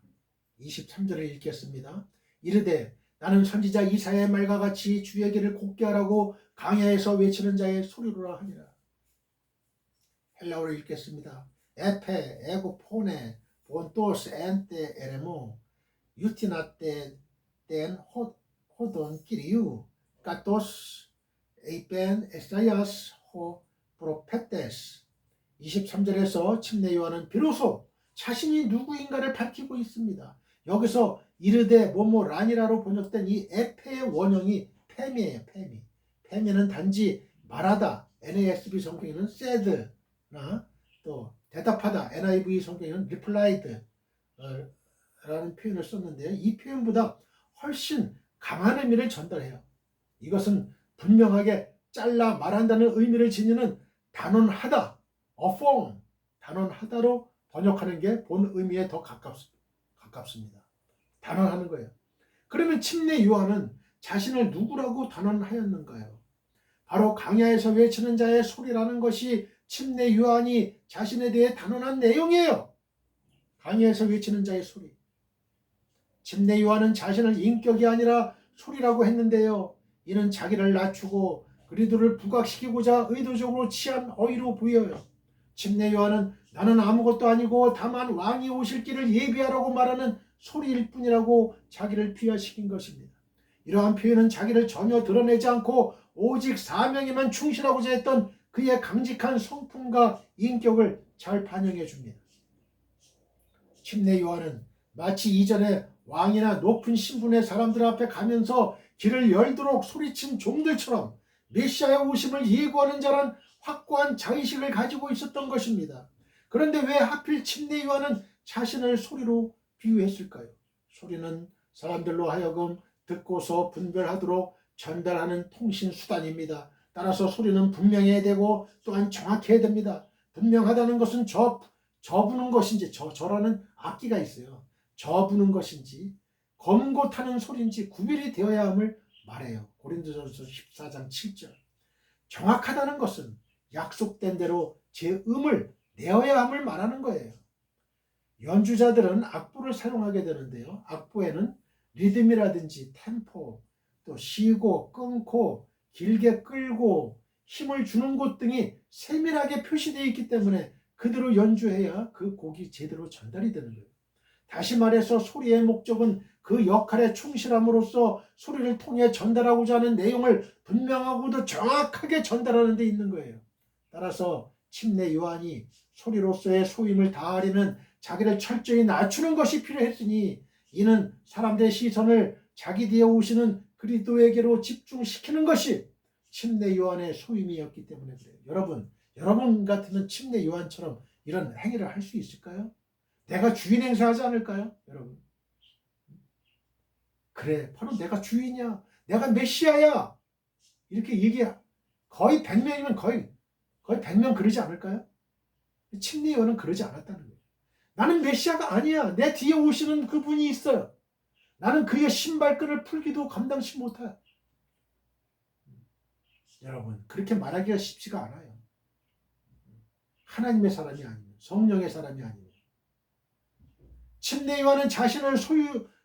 23절을 읽겠습니다. 이르되 나는 선지자 이사야의 말과 같이 주의 길을 곱게 하라고 강야에서 외치는 자의 소리로라 하니라. 헬라어로 읽겠습니다. 에페 에고 포네 본토스 엔테 에레모 유티나테 땐 호돈 키리우 까토스 에이펜 에사야스 호 프로페테스. 23절에서 침례 요한은 비로소 자신이 누구인가를 밝히고 있습니다. 여기서 이르되 뭐뭐라니라로 번역된 이 에페의 원형이 페미예요. 페미는 단지 말하다. NASB 성경에는 said나 또 대답하다. NIV 성경에는 replied 라는 표현을 썼는데요. 이 표현보다 훨씬 강한 의미를 전달해요. 이것은 분명하게 잘라 말한다는 의미를 지니는 단언하다, affirm, 단언하다로 번역하는 게 본 의미에 더 가깝습니다. 단언하는 거예요. 그러면 침례 요한은 자신을 누구라고 단언하였는가요? 바로 강야에서 외치는 자의 소리라는 것이 침례 요한이 자신에 대해 단언한 내용이에요. 강야에서 외치는 자의 소리. 침례 요한은 자신을 인격이 아니라 소리라고 했는데요. 이는 자기를 낮추고 그리스도를 부각시키고자 의도적으로 취한 어휘로 보여요. 침례 요한은 나는 아무것도 아니고 다만 왕이 오실 길을 예비하라고 말하는 소리일 뿐이라고 자기를 비하시킨 것입니다. 이러한 표현은 자기를 전혀 드러내지 않고 오직 사명에만 충실하고자 했던 그의 강직한 성품과 인격을 잘 반영해 줍니다. 침례 요한은 마치 이전에 왕이나 높은 신분의 사람들 앞에 가면서 길을 열도록 소리친 종들처럼 메시아의 오심을 예고하는 자란 확고한 자의식을 가지고 있었던 것입니다. 그런데 왜 하필 침례 요한은 자신을 소리로 비유했을까요? 소리는 사람들로 하여금 듣고서 분별하도록 전달하는 통신수단입니다. 따라서 소리는 분명해야 되고 또한 정확해야 됩니다. 분명하다는 것은 저부는 것인지 저라는 악기가 있어요. 저부는 것인지 검고타는 소리인지 구별이 되어야 함을 말해요. 고린도전서 14장 7절. 정확하다는 것은 약속된 대로 제 음을 내어야 함을 말하는 거예요. 연주자들은 악보를 사용하게 되는데요. 악보에는 리듬이라든지 템포, 또 쉬고 끊고 길게 끌고 힘을 주는 곳 등이 세밀하게 표시되어 있기 때문에 그대로 연주해야 그 곡이 제대로 전달이 되는 거예요. 다시 말해서 소리의 목적은 그 역할에 충실함으로써 소리를 통해 전달하고자 하는 내용을 분명하고도 정확하게 전달하는 데 있는 거예요. 따라서 침례 요한이 소리로서의 소임을 다하려면 자기를 철저히 낮추는 것이 필요했으니 이는 사람들의 시선을 자기 뒤에 오시는 그리스도에게로 집중시키는 것이 침례 요한의 소임이었기 때문에 그래요. 여러분 같으면 침례 요한처럼 이런 행위를 할 수 있을까요? 내가 주인 행세하지 않을까요? 여러분. 그래, 바로 내가 주인이야. 내가 메시아야. 이렇게 얘기해. 거의 100명이면 거의 100명 그러지 않을까요? 침례 요한은 그러지 않았다는 거예요. 나는 메시아가 아니야. 내 뒤에 오시는 그분이 있어요. 나는 그의 신발끈을 풀기도 감당치 못해. 여러분, 그렇게 말하기가 쉽지가 않아요. 하나님의 사람이 아니면, 성령의 사람이 아니면. 침례 요한은 자신을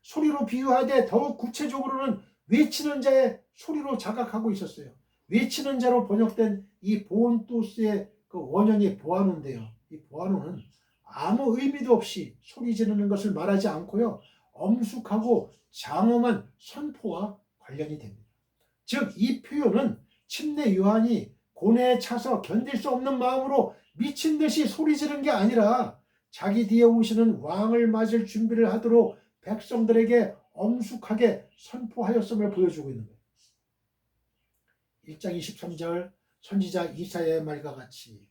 소리로 비유하되 더욱 구체적으로는 외치는 자의 소리로 자각하고 있었어요. 외치는 자로 번역된 이 보온토스의 그 원형이 보아노인데요. 이 보아노는 아무 의미도 없이 소리 지르는 것을 말하지 않고요. 엄숙하고 장엄한 선포와 관련이 됩니다. 즉, 이 표현은 침례 요한이 고뇌에 차서 견딜 수 없는 마음으로 미친 듯이 소리 지른 게 아니라 자기 뒤에 오시는 왕을 맞을 준비를 하도록 백성들에게 엄숙하게 선포하였음을 보여주고 있는 거예요. 1장 23절 선지자 이사야의 말과 같이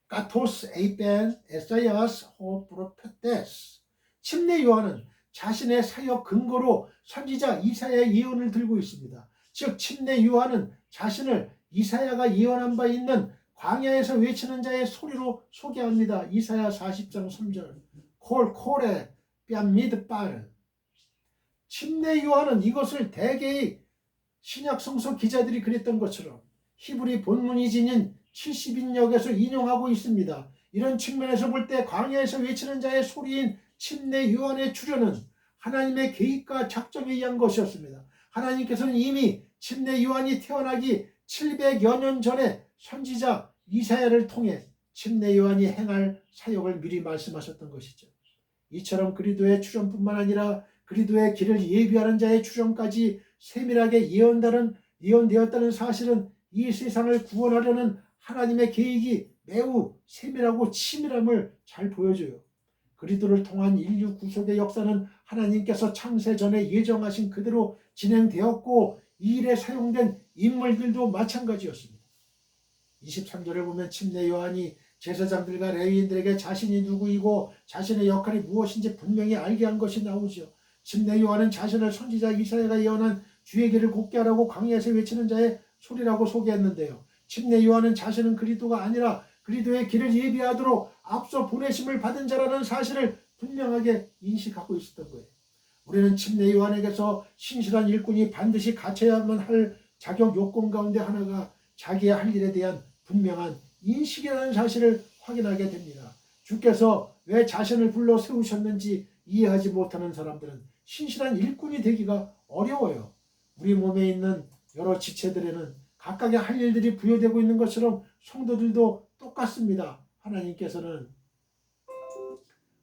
까토스 에이벤 에사야스 호 프로페테스 침례 요한은 자신의 사역 근거로 선지자 이사야의 예언을 들고 있습니다. 즉 침례 요한은 자신을 이사야가 예언한 바 있는 광야에서 외치는 자의 소리로 소개합니다. 이사야 40장 3절 콜콜에 뺨미드바르 침례 요한은 이것을 대개의 신약 성서 기자들이 그랬던 것처럼 히브리 본문이 지닌 70인역에서 인용하고 있습니다. 이런 측면에서 볼 때 광야에서 외치는 자의 소리인 침례 요한의 출현은 하나님의 계획과 작정에 의한 것이었습니다. 하나님께서는 이미 침례 요한이 태어나기 700여 년 전에 선지자 이사야를 통해 침례 요한이 행할 사역을 미리 말씀하셨던 것이죠. 이처럼 그리스도의 출현뿐만 아니라 그리스도의 길을 예비하는 자의 출현까지 세밀하게 예언되었다는 사실은 이 세상을 구원하려는 하나님의 계획이 매우 세밀하고 치밀함을 잘 보여줘요. 그리스도를 통한 인류 구속의 역사는 하나님께서 창세 전에 예정하신 그대로 진행되었고 이 일에 사용된 인물들도 마찬가지였습니다. 23절을 보면 침례 요한이 제사장들과 레위인들에게 자신이 누구이고 자신의 역할이 무엇인지 분명히 알게 한 것이 나오죠. 침례 요한은 자신을 선지자 이사야가 예언한 주의 길을 곱게 하라고 광야에서 외치는 자의 소리라고 소개했는데요. 침례 요한은 자신은 그리스도가 아니라 그리스도의 길을 예비하도록 앞서 보내심을 받은 자라는 사실을 분명하게 인식하고 있었던 거예요. 우리는 침례 요한에게서 신실한 일꾼이 반드시 갖춰야만 할 자격 요건 가운데 하나가 자기의 할 일에 대한 분명한 인식이라는 사실을 확인하게 됩니다. 주께서 왜 자신을 불러 세우셨는지 이해하지 못하는 사람들은 신실한 일꾼이 되기가 어려워요. 우리 몸에 있는 여러 지체들에는 각각의 할 일들이 부여되고 있는 것처럼 성도들도 똑같습니다. 하나님께서는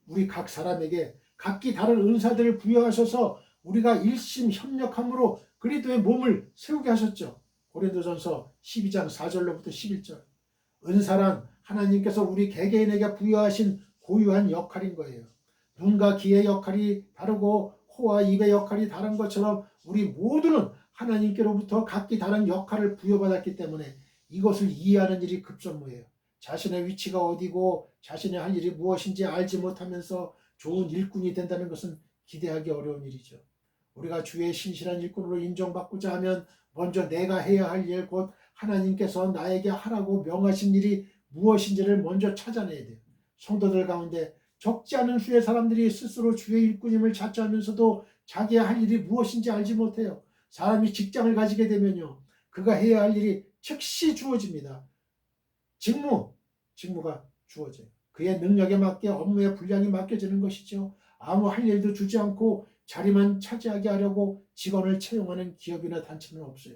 우리 각 사람에게 각기 다른 은사들을 부여하셔서 우리가 일심 협력함으로 그리스도의 몸을 세우게 하셨죠. 고린도전서 12장 4절로부터 11절. 은사란 하나님께서 우리 개개인에게 부여하신 고유한 역할인 거예요. 눈과 귀의 역할이 다르고 코와 입의 역할이 다른 것처럼 우리 모두는 하나님께로부터 각기 다른 역할을 부여받았기 때문에 이것을 이해하는 일이 급선무예요. 자신의 위치가 어디고 자신의 할 일이 무엇인지 알지 못하면서 좋은 일꾼이 된다는 것은 기대하기 어려운 일이죠. 우리가 주의 신실한 일꾼으로 인정받고자 하면 먼저 내가 해야 할 일, 곧 하나님께서 나에게 하라고 명하신 일이 무엇인지를 먼저 찾아내야 돼요. 성도들 가운데 적지 않은 수의 사람들이 스스로 주의 일꾼임을 자처하면서도 자기의 할 일이 무엇인지 알지 못해요. 사람이 직장을 가지게 되면요, 그가 해야 할 일이 즉시 주어집니다. 직무가 주어져요. 그의 능력에 맞게 업무의 분량이 맡겨지는 것이죠. 아무 할 일도 주지 않고 자리만 차지하게 하려고 직원을 채용하는 기업이나 단체는 없어요.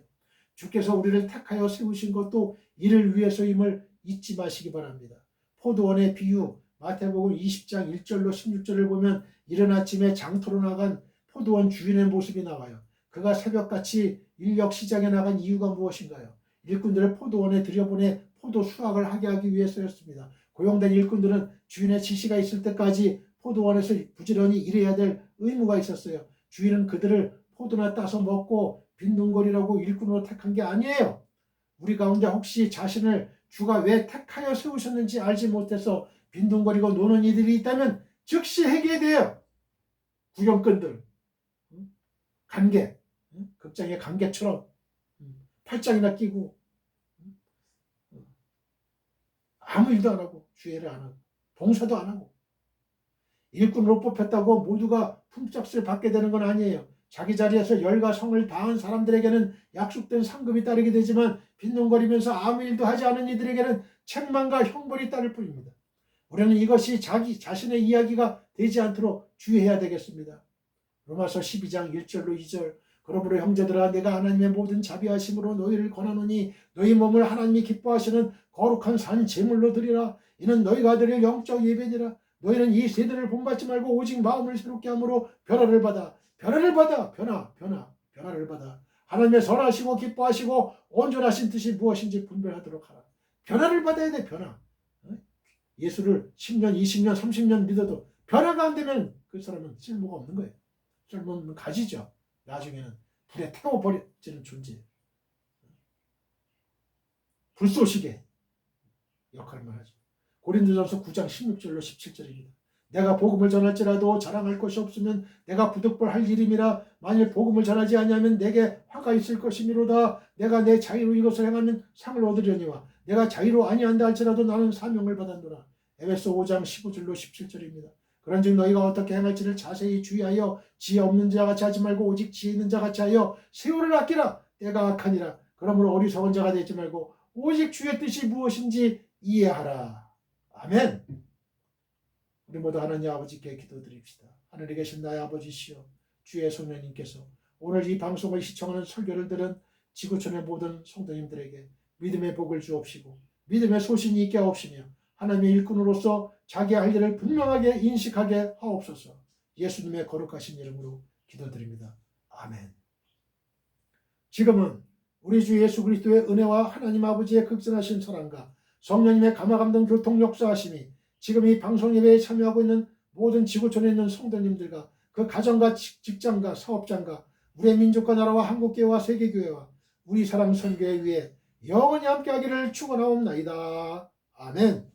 주께서 우리를 택하여 세우신 것도 이를 위해서임을 잊지 마시기 바랍니다. 포도원의 비유 마태복음 20장 1절로 16절을 보면 이른 아침에 장터로 나간 포도원 주인의 모습이 나와요. 그가 새벽같이 인력 시장에 나간 이유가 무엇인가요? 일꾼들을 포도원에 들여보내 포도 수확을 하게 하기 위해서였습니다. 고용된 일꾼들은 주인의 지시가 있을 때까지 포도원에서 부지런히 일해야 될 의무가 있었어요. 주인은 그들을 포도나 따서 먹고 빈둥거리라고 일꾼으로 택한 게 아니에요. 우리 가운데 혹시 자신을 주가 왜 택하여 세우셨는지 알지 못해서 빈둥거리고 노는 이들이 있다면 즉시 해결돼요. 구경꾼들, 관객, 극장의 관객처럼 팔짱이나 끼고 아무 일도 안 하고 주의를 안 하고 봉사도 안 하고 일꾼으로 뽑혔다고 모두가 품삯을 받게 되는 건 아니에요. 자기 자리에서 열과 성을 다한 사람들에게는 약속된 상급이 따르게 되지만 빈둥거리면서 아무 일도 하지 않은 이들에게는 책망과 형벌이 따를 뿐입니다. 우리는 이것이 자기 자신의 이야기가 되지 않도록 주의해야 되겠습니다. 로마서 12장 1절로 2절. 그러므로 형제들아 내가 하나님의 모든 자비하심으로 너희를 권하노니 너희 몸을 하나님이 기뻐하시는 거룩한 산 제물로 드리라. 이는 너희가 드릴 영적 예배니라. 너희는 이 세대를 본받지 말고 오직 마음을 새롭게 함으로 변화를 받아 변화를 받아 하나님의 선하시고 기뻐하시고 온전하신 뜻이 무엇인지 분별하도록 하라. 변화를 받아야 돼. 변화. 예수를 10년 20년 30년 믿어도 변화가 안 되면 그 사람은 쓸모가 없는 거예요. 쓸모는 가지죠. 나중에는 불에 태워버리는 존재. 불쏘시개 역할만 하죠. 고린도전서 9장 16절로 17절입니다. 내가 복음을 전할지라도 자랑할 것이 없으면 내가 부득불할 일임이라. 만일 복음을 전하지 아니하면 내게 화가 있을 것이미로다. 내가 내 자유로 이것을 행하면 상을 얻으려니와 내가 자유로 아니한다 할지라도 나는 사명을 받았노라. 에베소 5장 15절로 17절입니다. 그런즉 너희가 어떻게 행할지를 자세히 주의하여 지혜 없는 자 같이 하지 말고 오직 지혜 있는 자 같이 하여 세월을 아끼라. 때가 악하니라. 그러므로 어리석은 자가 되지 말고 오직 주의 뜻이 무엇인지 이해하라. 아멘. 우리 모두 하나님 아버지께 기도드립시다. 하늘에 계신 나의 아버지시여, 주의 성령님께서 오늘 이 방송을 시청하는 설교를 들은 지구촌의 모든 성도님들에게 믿음의 복을 주옵시고 믿음의 소신이 있게 하옵시며 하나님의 일꾼으로서 자기 할 일을 분명하게 인식하게 하옵소서. 예수님의 거룩하신 이름으로 기도드립니다. 아멘. 지금은 우리 주 예수 그리스도의 은혜와 하나님 아버지의 극진하신 사랑과 성령님의 감화감동 교통 역사하심이 지금 이 방송 예배에 참여하고 있는 모든 지구촌에 있는 성도님들과 그 가정과 직장과 사업장과 우리의 민족과 나라와 한국교회와 세계교회와 우리 사랑 선교회 위에 영원히 함께하기를 축원하옵나이다. 아멘.